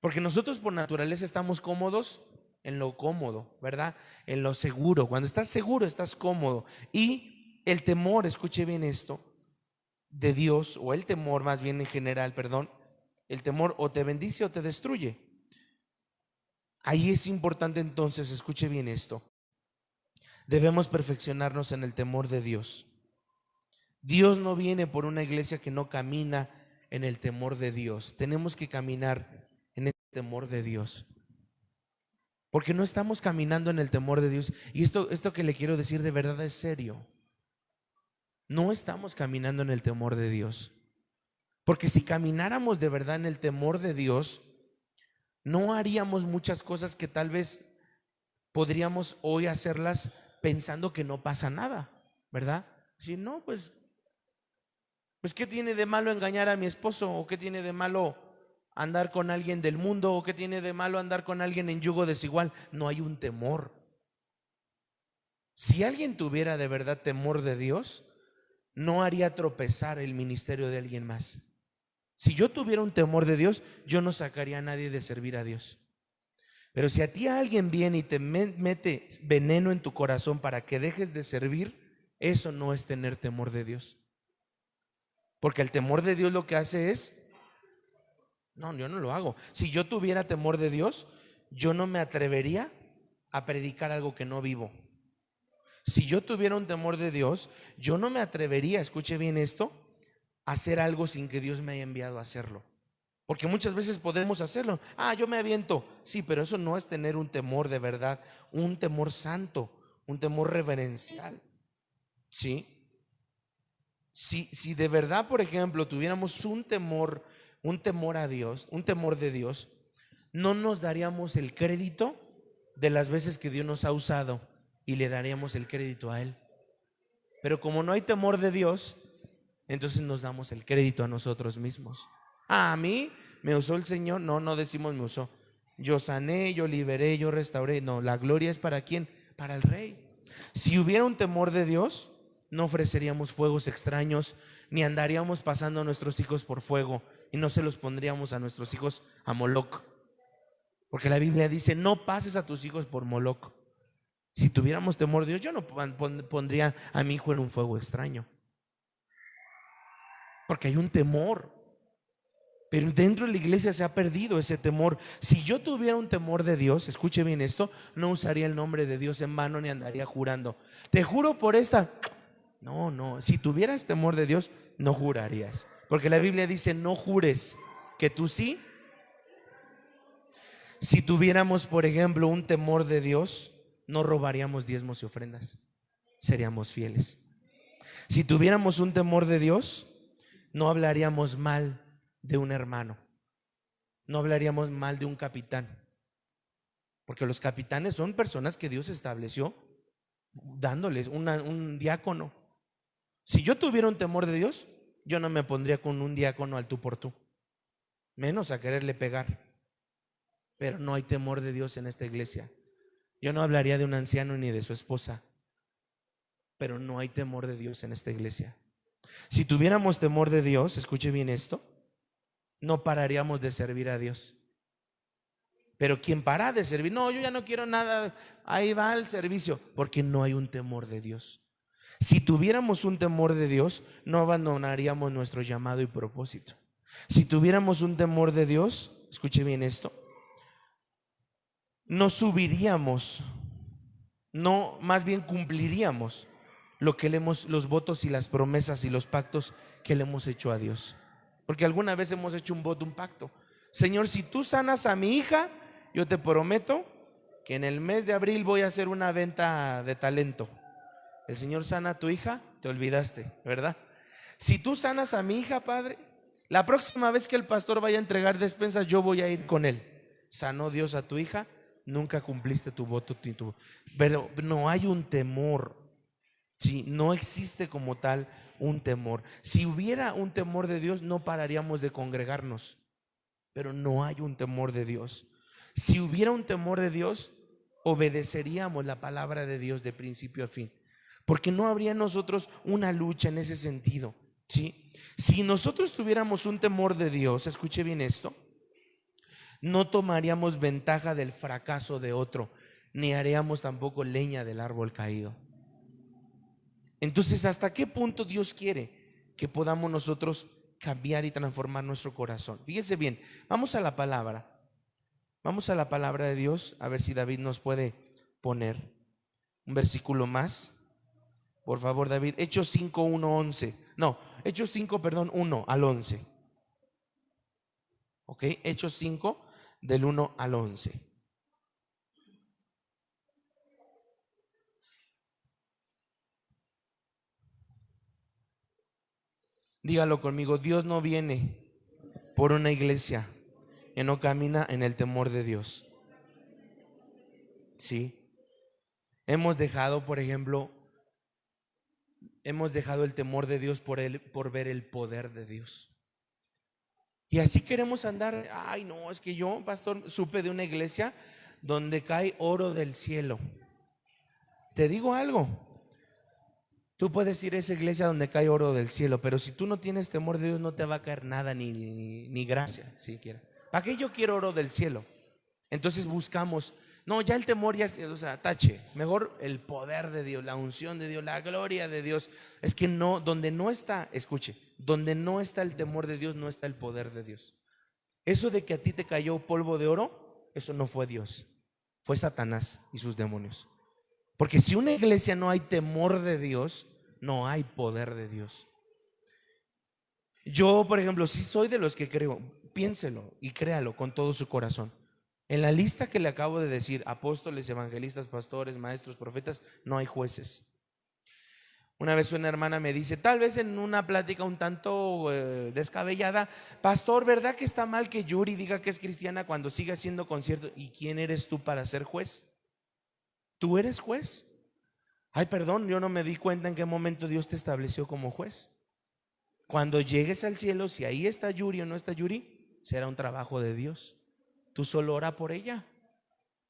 Speaker 1: Porque nosotros por naturaleza estamos cómodos en lo cómodo, ¿verdad? En lo seguro. Cuando estás seguro, estás cómodo. Y el temor, escuche bien esto, de Dios, o el temor más bien en general, perdón, el temor o te bendice o te destruye. Ahí es importante entonces, escuche bien esto, debemos perfeccionarnos en el temor de Dios. Dios no viene por una iglesia que no camina en el temor de Dios. Tenemos que caminar en el temor de Dios, porque no estamos caminando en el temor de Dios. Y esto que le quiero decir de verdad es serio. No estamos caminando en el temor de Dios, porque si camináramos de verdad en el temor de Dios, no haríamos muchas cosas que tal vez podríamos hoy hacerlas pensando que no pasa nada, ¿verdad? Si no, pues ¿qué tiene de malo engañar a mi esposo? ¿O qué tiene de malo andar con alguien del mundo? ¿O qué tiene de malo andar con alguien en yugo desigual? No hay un temor. Si alguien tuviera de verdad temor de Dios, no haría tropezar el ministerio de alguien más. Si yo tuviera un temor de Dios, yo no sacaría a nadie de servir a Dios. Pero si a ti alguien viene y te mete veneno en tu corazón para que dejes de servir, eso no es tener temor de Dios. Porque el temor de Dios lo que hace es, no, yo no lo hago. Si yo tuviera temor de Dios, yo no me atrevería a predicar algo que no vivo. Si yo tuviera un temor de Dios, yo no me atrevería, escuche bien esto, a hacer algo sin que Dios me haya enviado a hacerlo. Porque muchas veces podemos hacerlo. Yo me aviento. Sí, pero eso no es tener un temor de verdad, un temor santo, un temor reverencial. ¿Sí? Si de verdad, por ejemplo, tuviéramos un temor a Dios, un temor de Dios, no nos daríamos el crédito de las veces que Dios nos ha usado y le daríamos el crédito a Él. Pero como no hay temor de Dios, entonces nos damos el crédito a nosotros mismos. A mí me usó el Señor. No, no decimos me usó. Yo sané, yo liberé, yo restauré. No, la gloria es ¿para quién? Para el Rey. Si hubiera un temor de Dios, no ofreceríamos fuegos extraños, ni andaríamos pasando a nuestros hijos por fuego, y no se los pondríamos a nuestros hijos a Moloc. Porque la Biblia dice, no pases a tus hijos por Moloc. Si tuviéramos temor de Dios, yo no pondría a mi hijo en un fuego extraño. Porque hay un temor. Pero dentro de la iglesia se ha perdido ese temor. Si yo tuviera un temor de Dios, escuche bien esto, no usaría el nombre de Dios en vano ni andaría jurando. Te juro por esta. No, no. Si tuvieras temor de Dios, no jurarías. Porque la Biblia dice, no jures, que tú sí. Si tuviéramos, por ejemplo, un temor de Dios, no robaríamos diezmos y ofrendas. Seríamos fieles. Si tuviéramos un temor de Dios, no hablaríamos mal de un hermano, no hablaríamos mal de un capitán, porque los capitanes son personas que Dios estableció dándoles un diácono. Si yo tuviera un temor de Dios, yo no me pondría con un diácono al tú por tú, menos a quererle pegar. Pero no hay temor de Dios en esta iglesia. Yo no hablaría de un anciano ni de su esposa, pero no hay temor de Dios en esta iglesia. Si tuviéramos temor de Dios, escuche bien esto, no pararíamos de servir a Dios. Pero quien para de servir, no, yo ya no quiero nada, ahí va el servicio, porque no hay un temor de Dios. Si tuviéramos un temor de Dios, no abandonaríamos nuestro llamado y propósito. Si tuviéramos un temor de Dios, escuche bien esto, no subiríamos, no, más bien cumpliríamos lo que los votos y las promesas y los pactos que le hemos hecho a Dios. Porque alguna vez hemos hecho un voto, un pacto. Señor, si tú sanas a mi hija, yo te prometo que en el mes de abril voy a hacer una venta de talento. El Señor sana a tu hija, te olvidaste, ¿verdad? Si tú sanas a mi hija, Padre, la próxima vez que el pastor vaya a entregar despensas, yo voy a ir con él. ¿Sanó Dios a tu hija? Nunca cumpliste tu voto. Pero no hay un temor. Sí, no existe como tal un temor. Si hubiera un temor de Dios, no pararíamos de congregarnos. Pero no hay un temor de Dios. Si hubiera un temor de Dios, obedeceríamos la palabra de Dios de principio a fin. Porque no habría en nosotros una lucha en ese sentido. ¿Sí? Si nosotros tuviéramos un temor de Dios, escuche bien esto, no tomaríamos ventaja del fracaso de otro, ni haríamos tampoco leña del árbol caído. Entonces, ¿hasta qué punto Dios quiere que podamos nosotros cambiar y transformar nuestro corazón? Fíjese bien, vamos a la palabra. Vamos a la palabra de Dios, a ver si David nos puede poner un versículo más. Por favor, David, Hechos 5, 1, 11. No, Hechos 5, perdón, 1 al 11. Ok, Hechos 5, del 1 al 11. Dígalo conmigo, Dios no viene por una iglesia que no camina en el temor de Dios. Sí. Hemos dejado, por ejemplo, hemos dejado el temor de Dios por ver el poder de Dios. Y así queremos andar. Ay, no, es que yo, pastor, supe de una iglesia donde cae oro del cielo. Te digo algo. Tú puedes ir a esa iglesia donde cae oro del cielo, pero si tú no tienes temor de Dios, no te va a caer nada, ni gracia, siquiera. ¿Para qué yo quiero oro del cielo? Entonces buscamos, no, ya el temor ya, o sea, tache, mejor el poder de Dios, la unción de Dios, la gloria de Dios. Es que no, donde no está, escuche, donde no está el temor de Dios, no está el poder de Dios. Eso de que a ti te cayó polvo de oro, eso no fue Dios, fue Satanás y sus demonios. Porque si una iglesia no hay temor de Dios, no hay poder de Dios. Yo, por ejemplo, si soy de los que creo, piénselo y créalo con todo su corazón. En la lista que le acabo de decir, apóstoles, evangelistas, pastores, maestros, profetas, no hay jueces. Una vez una hermana me dice, tal vez en una plática un tanto descabellada, pastor, ¿verdad que está mal que Yuri diga que es cristiana cuando sigue haciendo conciertos? ¿Y quién eres tú para ser juez? ¿Tú eres juez? Ay, perdón, yo no me di cuenta en qué momento Dios te estableció como juez. Cuando llegues al cielo, si ahí está Yuri o no está Yuri, será un trabajo de Dios. Tú solo ora por ella.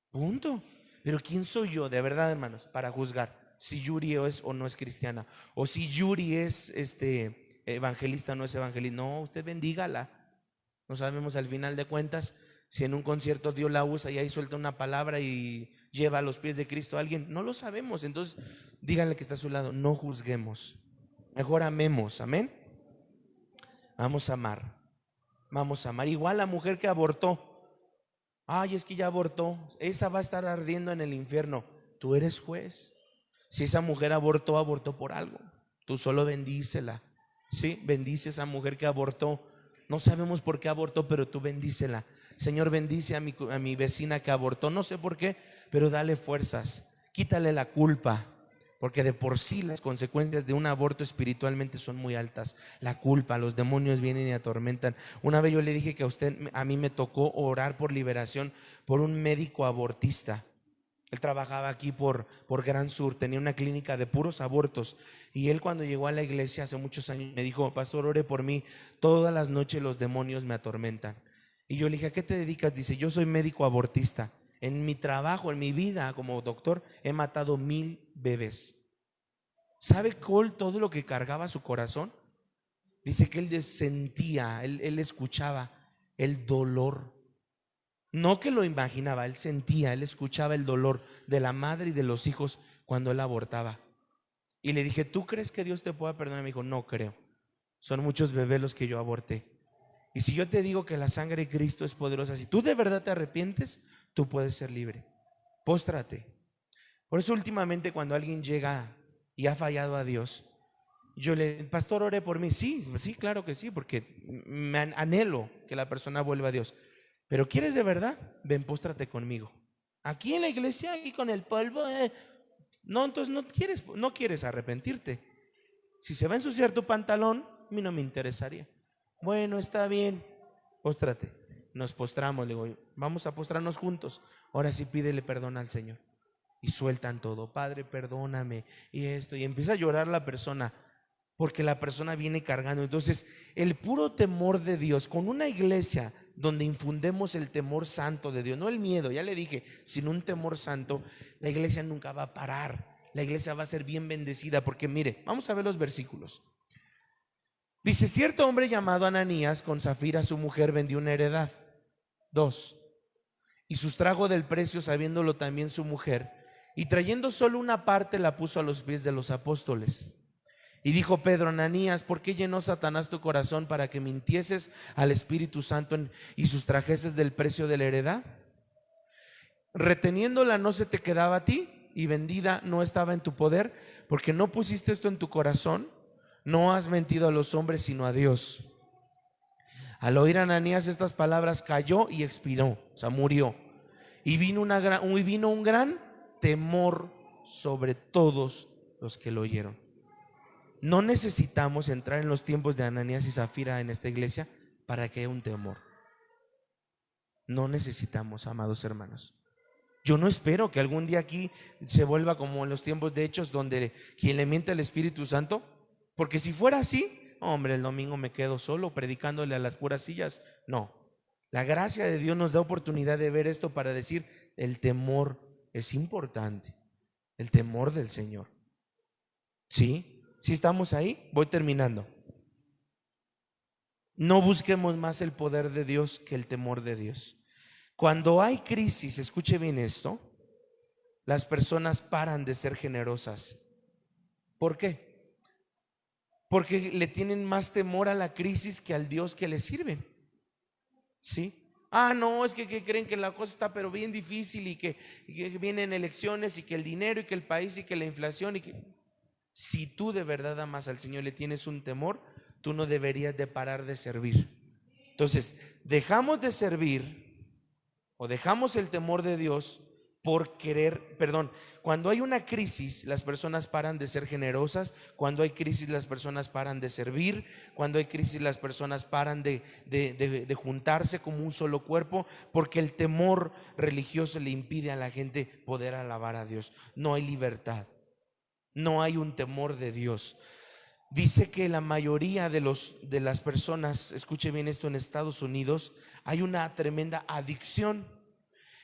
Speaker 1: Punto. Pero ¿quién soy yo, de verdad, hermanos, para juzgar si Yuri es o no es cristiana? O si Yuri es evangelista o no es evangelista. No, usted bendígala. No sabemos al final de cuentas si en un concierto Dios la usa y ahí suelta una palabra y lleva a los pies de Cristo a alguien. No lo sabemos. Entonces, díganle que está a su lado, no juzguemos. Mejor amemos, amén. Vamos a amar. Vamos a amar. Igual la mujer que abortó. Ay, es que ya abortó. Esa va a estar ardiendo en el infierno. Tú eres juez. Si esa mujer abortó, abortó por algo. Tú solo bendícela. Sí, bendice a esa mujer que abortó. No sabemos por qué abortó, pero tú bendícela. Señor, bendice a mi vecina que abortó. No sé por qué, pero dale fuerzas. Quítale la culpa. Porque de por sí las consecuencias de un aborto espiritualmente son muy altas. La culpa, los demonios vienen y atormentan. Una vez yo le dije que a mí me tocó orar por liberación por un médico abortista. Él trabajaba aquí por Gran Sur, tenía una clínica de puros abortos. Y él, cuando llegó a la iglesia hace muchos años, me dijo, pastor, ore por mí, todas las noches los demonios me atormentan. Y yo le dije, ¿a qué te dedicas? Dice, yo soy médico abortista. En mi trabajo, en mi vida como doctor, he matado 1000 bebés. ¿Sabe todo lo que cargaba su corazón? Dice que él sentía, él escuchaba el dolor. No que lo imaginaba, él sentía, él escuchaba el dolor de la madre y de los hijos cuando él abortaba. Y le dije, ¿tú crees que Dios te pueda perdonar? Me dijo, no creo. Son muchos bebés los que yo aborté. Y si yo te digo que la sangre de Cristo es poderosa, si tú de verdad te arrepientes, tú puedes ser libre. Póstrate. Por eso últimamente cuando alguien llega y ha fallado a Dios, yo pastor, ore por mí. Sí, sí, claro que sí, porque me anhelo que la persona vuelva a Dios. Pero ¿quieres de verdad? Ven, póstrate conmigo. Aquí en la iglesia, aquí con el polvo. No, entonces no quieres arrepentirte. Si se va a ensuciar tu pantalón, a mí no me interesaría. Bueno, está bien, póstrate. Nos postramos, le digo, vamos a postrarnos juntos. Ahora sí pídele perdón al Señor. Y sueltan todo, Padre, perdóname. Y esto, y empieza a llorar la persona, porque la persona viene cargando. Entonces, el puro temor de Dios, con una iglesia donde infundemos el temor santo de Dios, no el miedo, ya le dije, sino un temor santo, la iglesia nunca va a parar. La iglesia va a ser bien bendecida, porque mire, vamos a ver los versículos. Dice, cierto hombre llamado Ananías, con Zafira su mujer, vendió una heredad. 2. Y sustrajo del precio, sabiéndolo también su mujer, y trayendo solo una parte, la puso a los pies de los apóstoles. Y dijo Pedro, Ananías, ¿por qué llenó Satanás tu corazón para que mintieses al Espíritu Santo y sustrajeses del precio de la heredad? Reteniéndola no se te quedaba a ti, y vendida no estaba en tu poder, porque no pusiste esto en tu corazón. No has mentido a los hombres, sino a Dios. Al oír Ananías estas palabras, cayó y expiró, o sea, murió. Y vino un gran temor sobre todos los que lo oyeron. No necesitamos entrar en los tiempos de Ananías y Zafira en esta iglesia para que haya un temor. No necesitamos, amados hermanos. Yo no espero que algún día aquí se vuelva como en los tiempos de Hechos, donde quien le miente al Espíritu Santo, porque si fuera así, hombre, el domingo me quedo solo predicándole a las puras sillas. No, la gracia de Dios nos da oportunidad de ver esto para decir, el temor es importante, el temor del Señor. ¿Sí? ¿Sí estamos ahí? Voy terminando. No busquemos más el poder de Dios que el temor de Dios. Cuando hay crisis, escuche bien esto, las personas paran de ser generosas. ¿Por qué? Porque le tienen más temor a la crisis que al Dios que le sirven. ¿Sí? No, es que creen que la cosa está pero bien difícil y que vienen elecciones y que el dinero y que el país y que la inflación y que... Si tú de verdad amas al Señor, le tienes un temor, tú no deberías de parar de servir. Entonces, dejamos de servir o dejamos el temor de Dios por querer, cuando hay una crisis, las personas paran de ser generosas. Cuando hay crisis, las personas paran de servir. Cuando hay crisis, las personas paran de juntarse como un solo cuerpo, porque el temor religioso le impide a la gente poder alabar a Dios. No hay libertad, no hay un temor de Dios. Dice que la mayoría de las personas, escuche bien esto, en Estados Unidos hay una tremenda adicción.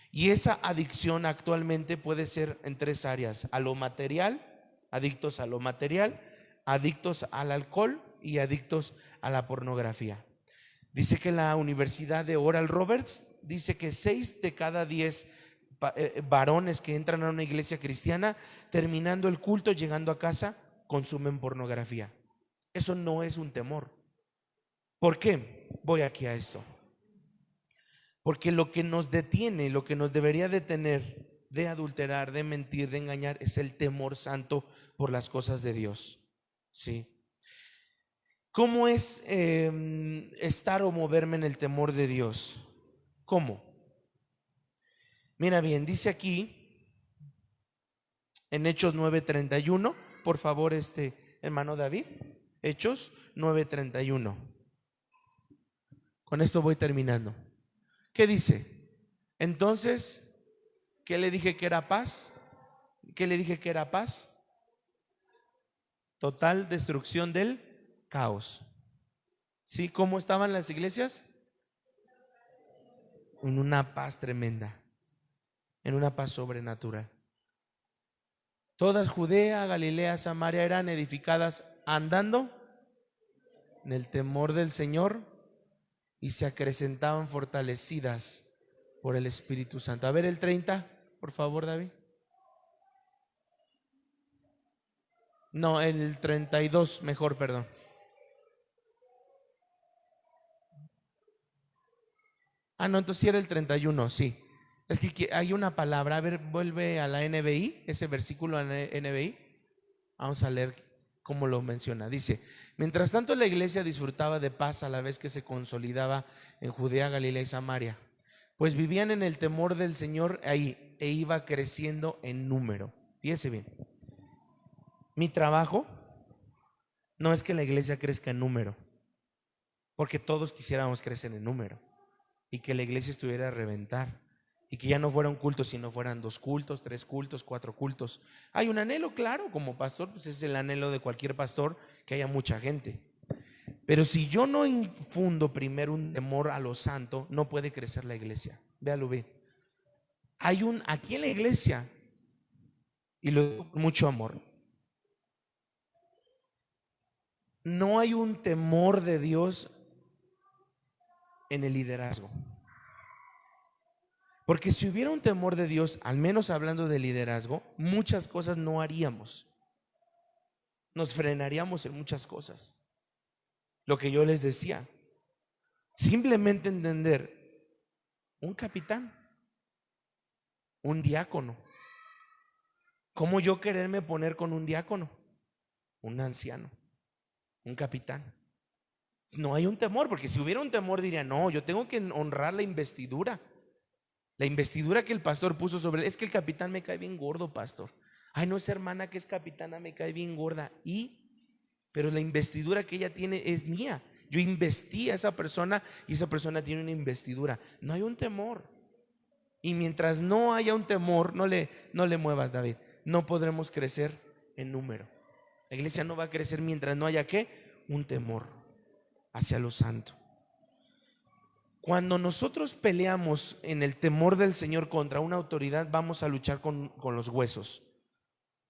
Speaker 1: Y esa adicción actualmente puede ser en tres áreas: a lo material, adictos a lo material, adictos al alcohol y adictos a la pornografía. Dice que la Universidad de Oral Roberts dice que 6 de cada 10 varones que entran a una iglesia cristiana, terminando el culto, llegando a casa, consumen pornografía. Eso no es un temor. ¿Por qué? Voy aquí a esto. Porque lo que nos detiene, lo que nos debería detener de adulterar, de mentir, de engañar, es el temor santo por las cosas de Dios. ¿Sí? ¿Cómo es estar o moverme en el temor de Dios? ¿Cómo? Mira bien, dice aquí en Hechos 9:31, por favor, hermano David, Hechos 9:31. Con esto voy terminando. ¿Qué dice? Entonces, ¿qué le dije que era paz? ¿Qué le dije que era paz? Total destrucción del caos. ¿Sí? ¿Cómo estaban las iglesias? En una paz tremenda, en una paz sobrenatural. Todas Judea, Galilea, Samaria eran edificadas andando en el temor del Señor y se acrecentaban fortalecidas por el Espíritu Santo. A ver el 30, por favor, David. No, el 32, mejor, perdón. No, entonces sí era el 31, sí. Es que hay una palabra, a ver, vuelve a la NBI, ese versículo a la NBI. Vamos a leer cómo lo menciona. Dice: mientras tanto la iglesia disfrutaba de paz a la vez que se consolidaba en Judea, Galilea y Samaria, pues vivían en el temor del Señor ahí, e iba creciendo en número. Fíjese bien, mi trabajo no es que la iglesia crezca en número, porque todos quisiéramos crecer en número y que la iglesia estuviera a reventar y que ya no fuera un culto, sino fueran 2 cultos, 3 cultos, 4 cultos. Hay un anhelo, claro, como pastor, pues es el anhelo de cualquier pastor, que haya mucha gente. Pero si yo no infundo primero un temor a lo santo, no puede crecer la iglesia. Véalo bien. Aquí en la iglesia, y lo digo con mucho amor, no hay un temor de Dios en el liderazgo. Porque si hubiera un temor de Dios, al menos hablando de liderazgo, muchas cosas no haríamos. Nos frenaríamos en muchas cosas. Lo que yo les decía, simplemente entender: un capitán, un diácono. ¿Cómo yo quererme poner con un diácono? Un anciano, un capitán. No hay un temor, porque si hubiera un temor diría: no, yo tengo que honrar la investidura. La investidura que el pastor puso sobre él. Es que el capitán me cae bien gordo, pastor. Ay, no, esa hermana que es capitana me cae bien gorda. Pero la investidura que ella tiene es mía. Yo investí a esa persona y esa persona tiene una investidura. No hay un temor. Y mientras no haya un temor, no le muevas, David, no podremos crecer en número. La iglesia no va a crecer mientras no haya ¿qué? Un temor hacia lo santo. Cuando nosotros peleamos en el temor del Señor contra una autoridad, vamos a luchar con los huesos.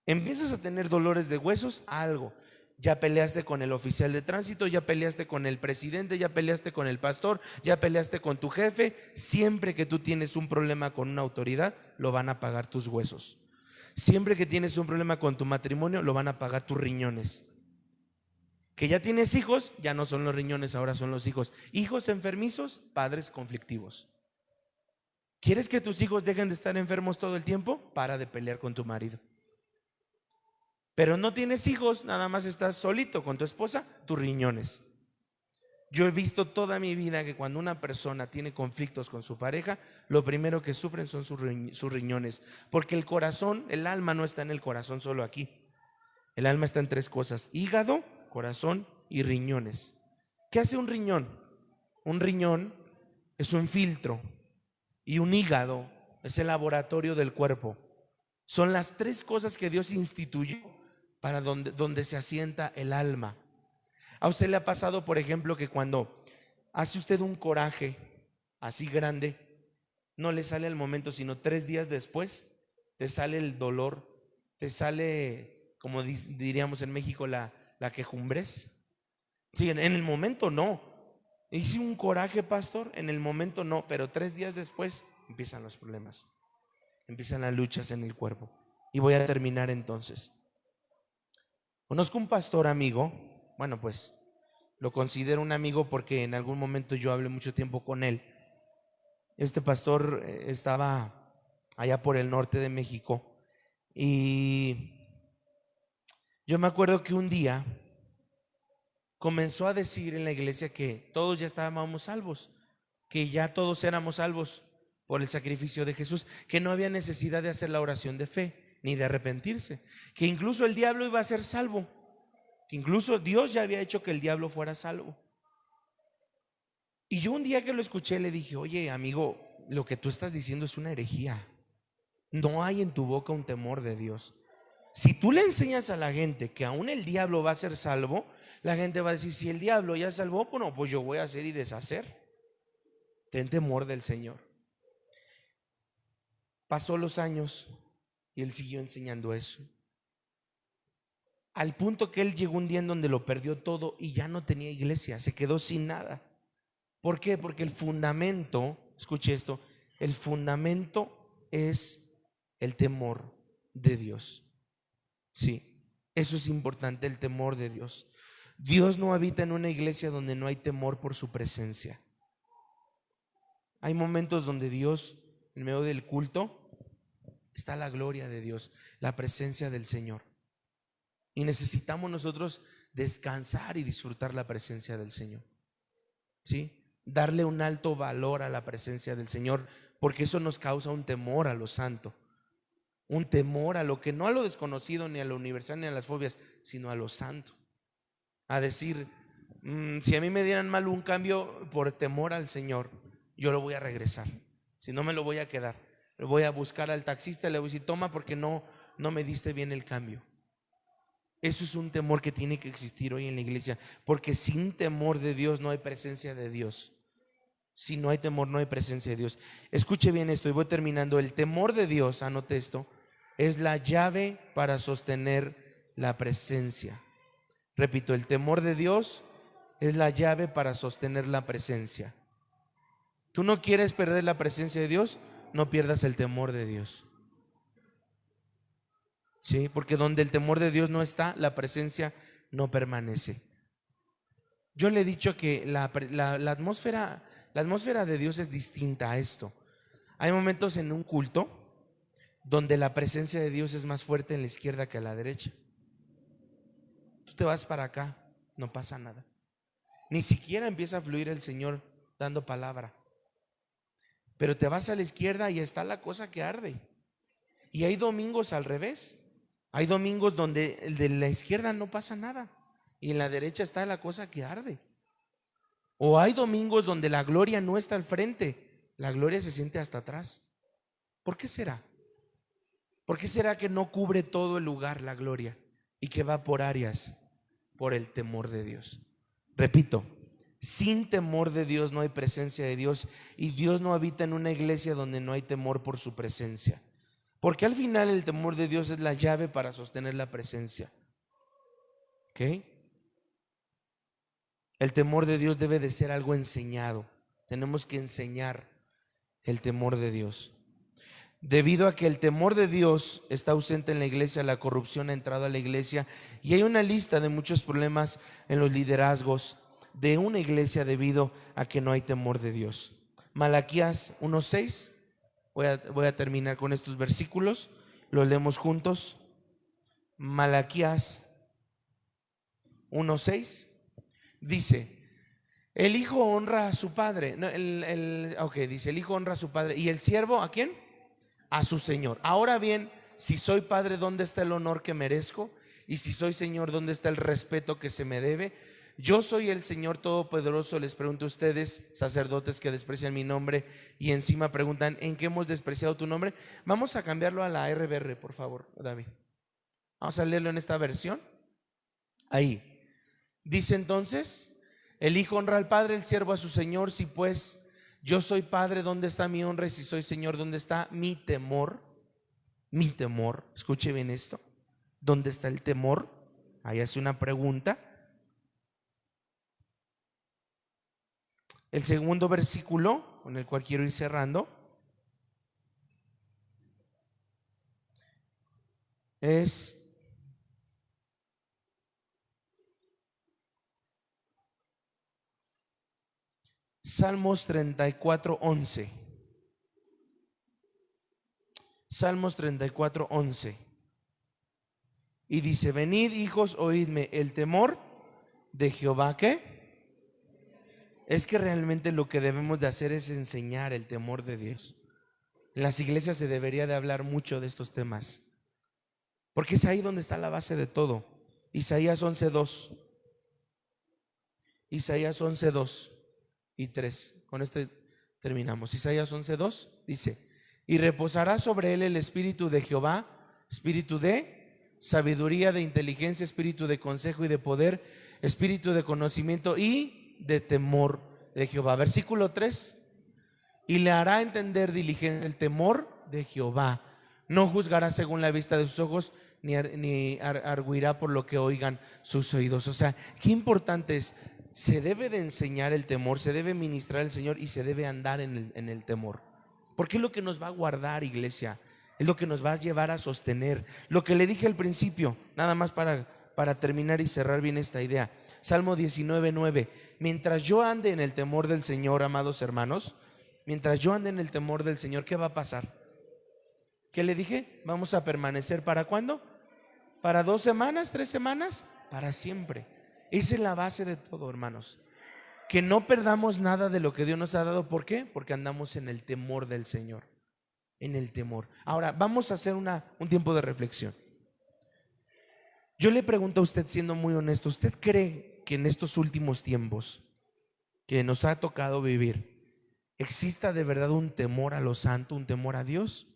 Speaker 1: Empiezas a tener dolores de huesos, algo. Ya peleaste con el oficial de tránsito, ya peleaste con el presidente, ya peleaste con el pastor, ya peleaste con tu jefe. Siempre que tú tienes un problema con una autoridad, lo van a pagar tus huesos. Siempre que tienes un problema con tu matrimonio, lo van a pagar tus riñones. Que ya tienes hijos, ya no son los riñones, ahora son los hijos. Hijos enfermizos, padres conflictivos. ¿Quieres que tus hijos dejen de estar enfermos todo el tiempo? Para de pelear con tu marido. Pero no tienes hijos, nada más estás solito con tu esposa, tus riñones. Yo he visto toda mi vida que cuando una persona tiene conflictos con su pareja, lo primero que sufren son sus riñones. Porque el corazón, el alma no está en el corazón solo aquí. El alma está en tres cosas: hígado, corazón y riñones. ¿Qué hace un riñón? Un riñón es un filtro y un hígado es el laboratorio del cuerpo. Son las tres cosas que Dios instituyó para donde se asienta el alma. ¿A usted le ha pasado, por ejemplo, que cuando hace usted un coraje así grande, no le sale al momento, sino 3 días después, te sale el dolor, te sale, como diríamos en México, la quejumbres? Sí, en el momento no. Hice un coraje, pastor, en el momento no, pero 3 días después empiezan los problemas, empiezan las luchas en el cuerpo. Y voy a terminar entonces. Conozco un pastor amigo, bueno, pues lo considero un amigo porque en algún momento yo hablé mucho tiempo con él. Este pastor estaba allá por el norte de México y yo me acuerdo que un día comenzó a decir en la iglesia que todos ya estábamos salvos, que ya todos éramos salvos por el sacrificio de Jesús, que no había necesidad de hacer la oración de fe ni de arrepentirse, que incluso el diablo iba a ser salvo, que incluso Dios ya había hecho que el diablo fuera salvo. Y yo un día que lo escuché le dije: oye, amigo, lo que tú estás diciendo es una herejía. No hay en tu boca un temor de Dios. Si tú le enseñas a la gente que aún el diablo va a ser salvo, la gente va a decir: si el diablo ya salvó, bueno, pues yo voy a hacer y deshacer. Ten temor del Señor. Pasó los años y él siguió enseñando eso, al punto que él llegó un día en donde lo perdió todo y ya no tenía iglesia, se quedó sin nada. ¿Por qué? Porque el fundamento, escuche esto, el fundamento es el temor de Dios. Sí, eso es importante, el temor de Dios. Dios no habita en una iglesia donde no hay temor por su presencia. Hay momentos donde Dios, en medio del culto, está la gloria de Dios, la presencia del Señor. Y necesitamos nosotros descansar y disfrutar la presencia del Señor. ¿Sí? Darle un alto valor a la presencia del Señor, porque eso nos causa un temor a lo santo, un temor a lo que no a lo desconocido, ni a lo universal, ni a las fobias, sino a lo santo. A decir, si a mí me dieran mal un cambio por temor al Señor, yo lo voy a regresar. Si no, me lo voy a quedar. Le voy a buscar al taxista y le voy a decir: toma, porque no me diste bien el cambio. Eso es un temor que tiene que existir hoy en la iglesia, porque sin temor de Dios no hay presencia de Dios. Si no hay temor, no hay presencia de Dios. Escuche bien esto y voy terminando. El temor de Dios, anote esto, es la llave para sostener la presencia. Repito, el temor de Dios es la llave para sostener la presencia. ¿Tú no quieres perder la presencia de Dios? No pierdas el temor de Dios. Sí, porque donde el temor de Dios no está, la presencia no permanece. Yo le he dicho que la atmósfera de Dios es distinta a esto. Hay momentos en un culto donde la presencia de Dios es más fuerte en la izquierda que a la derecha. Tú te vas para acá, no pasa nada. Ni siquiera empieza a fluir el Señor dando palabra. Pero te vas a la izquierda y está la cosa que arde. Y hay domingos al revés. Hay domingos donde el de la izquierda no pasa nada y en la derecha está la cosa que arde. O hay domingos donde la gloria no está al frente, la gloria se siente hasta atrás. ¿Por qué será? ¿Por qué será que no cubre todo el lugar la gloria y que va por áreas? Por el temor de Dios. Repito, sin temor de Dios no hay presencia de Dios, y Dios no habita en una iglesia donde no hay temor por su presencia. Porque al final el temor de Dios es la llave para sostener la presencia. ¿Ok? El temor de Dios debe de ser algo enseñado. Tenemos que enseñar el temor de Dios. Debido a que el temor de Dios está ausente en la iglesia, la corrupción ha entrado a la iglesia y hay una lista de muchos problemas en los liderazgos de una iglesia debido a que no hay temor de Dios. Malaquías 1:6, voy a terminar con estos versículos, los leemos juntos. Malaquías 1:6 dice: el hijo honra a su padre. No, dice: el hijo honra a su padre. ¿Y el siervo a quién? A su señor. Ahora bien, si soy padre, ¿dónde está el honor que merezco? Y si soy señor, ¿dónde está el respeto que se me debe? Yo soy el Señor Todopoderoso. Les pregunto a ustedes, sacerdotes que desprecian mi nombre y encima preguntan: ¿en qué hemos despreciado tu nombre? Vamos a cambiarlo a la RBR, por favor, David. Vamos a leerlo en esta versión. Ahí dice entonces: el hijo honra al padre, el siervo a su señor. Si pues yo soy padre, ¿dónde está mi honra? Y si soy señor, ¿dónde está mi temor? Mi temor. Escuche bien esto. ¿Dónde está el temor? Ahí hace una pregunta. El segundo versículo, con el cual quiero ir cerrando, es Salmos 34:11. Salmos 34:11. Y dice: venid, hijos, oídme, el temor de Jehová, ¿qué? Es que realmente lo que debemos de hacer es enseñar el temor de Dios. En las iglesias se debería de hablar mucho de estos temas, porque es ahí donde está la base de todo. Isaías 11:2. Isaías 11:2 y 3. Con este terminamos. Isaías 11:2 dice: y reposará sobre él el espíritu de Jehová, espíritu de sabiduría, de inteligencia, espíritu de consejo y de poder, espíritu de conocimiento y de temor de Jehová. Versículo 3: y le hará entender diligente el temor de Jehová. No juzgará según la vista de sus ojos, ni arguirá por lo que oigan sus oídos. O sea, qué importante es. Se debe de enseñar el temor, se debe ministrar el Señor y se debe andar en el temor. Porque es lo que nos va a guardar, iglesia. Es lo que nos va a llevar a sostener. Lo que le dije al principio, nada más para terminar y cerrar bien esta idea. Salmo 19:9. Mientras yo ande en el temor del Señor, amados hermanos, mientras yo ande en el temor del Señor, ¿qué va a pasar? ¿Qué le dije? Vamos a permanecer, ¿para cuándo? ¿Para 2 semanas, 3 semanas? Para siempre. Esa es la base de todo, hermanos. Que no perdamos nada de lo que Dios nos ha dado. ¿Por qué? Porque andamos en el temor del Señor. En el temor. Ahora, vamos a hacer un tiempo de reflexión. Yo le pregunto a usted, siendo muy honesto, ¿usted cree que en estos últimos tiempos que nos ha tocado vivir exista de verdad un temor a lo santo, un temor a Dios?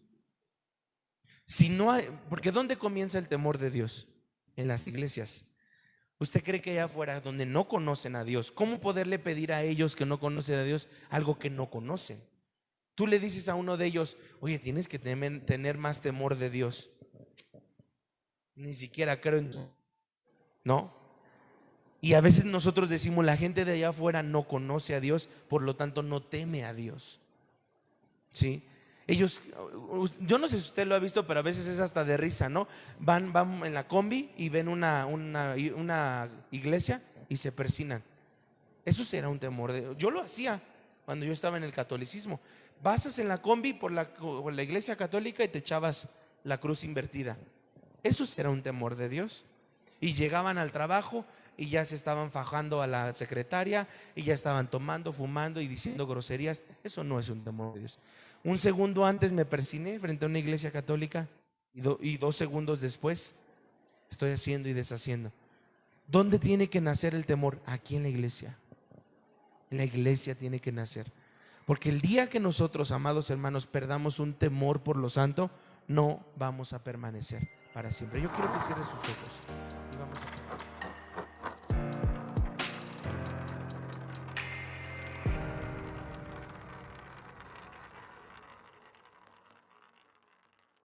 Speaker 1: Si no hay, porque ¿dónde comienza el temor de Dios? En las iglesias. ¿Usted cree que allá afuera, donde no conocen a Dios, cómo poderle pedir a ellos que no conocen a Dios algo que no conocen? Tú le dices a uno de ellos: oye, tienes que tener más temor de Dios. Ni siquiera creo en... ¿No? Y a veces nosotros decimos: la gente de allá afuera no conoce a Dios, por lo tanto no teme a Dios. ¿Sí? Ellos, yo no sé si usted lo ha visto, pero a veces es hasta de risa, ¿no? Van en la combi y ven una iglesia y se persignan. Eso será un temor de Dios. Yo lo hacía cuando yo estaba en el catolicismo. Pasas en la combi por la iglesia católica y te echabas la cruz invertida. Eso será un temor de Dios. Y llegaban al trabajo y ya se estaban fajando a la secretaria y ya estaban tomando, fumando y diciendo groserías. Eso no es un temor de Dios. Un segundo antes me persigné frente a una iglesia católica y 2 segundos después estoy haciendo y deshaciendo. ¿Dónde tiene que nacer el temor? Aquí en la iglesia. En la iglesia tiene que nacer. Porque el día que nosotros, amados hermanos, perdamos un temor por lo santo, no vamos a permanecer para siempre. Yo quiero que cierre sus ojos.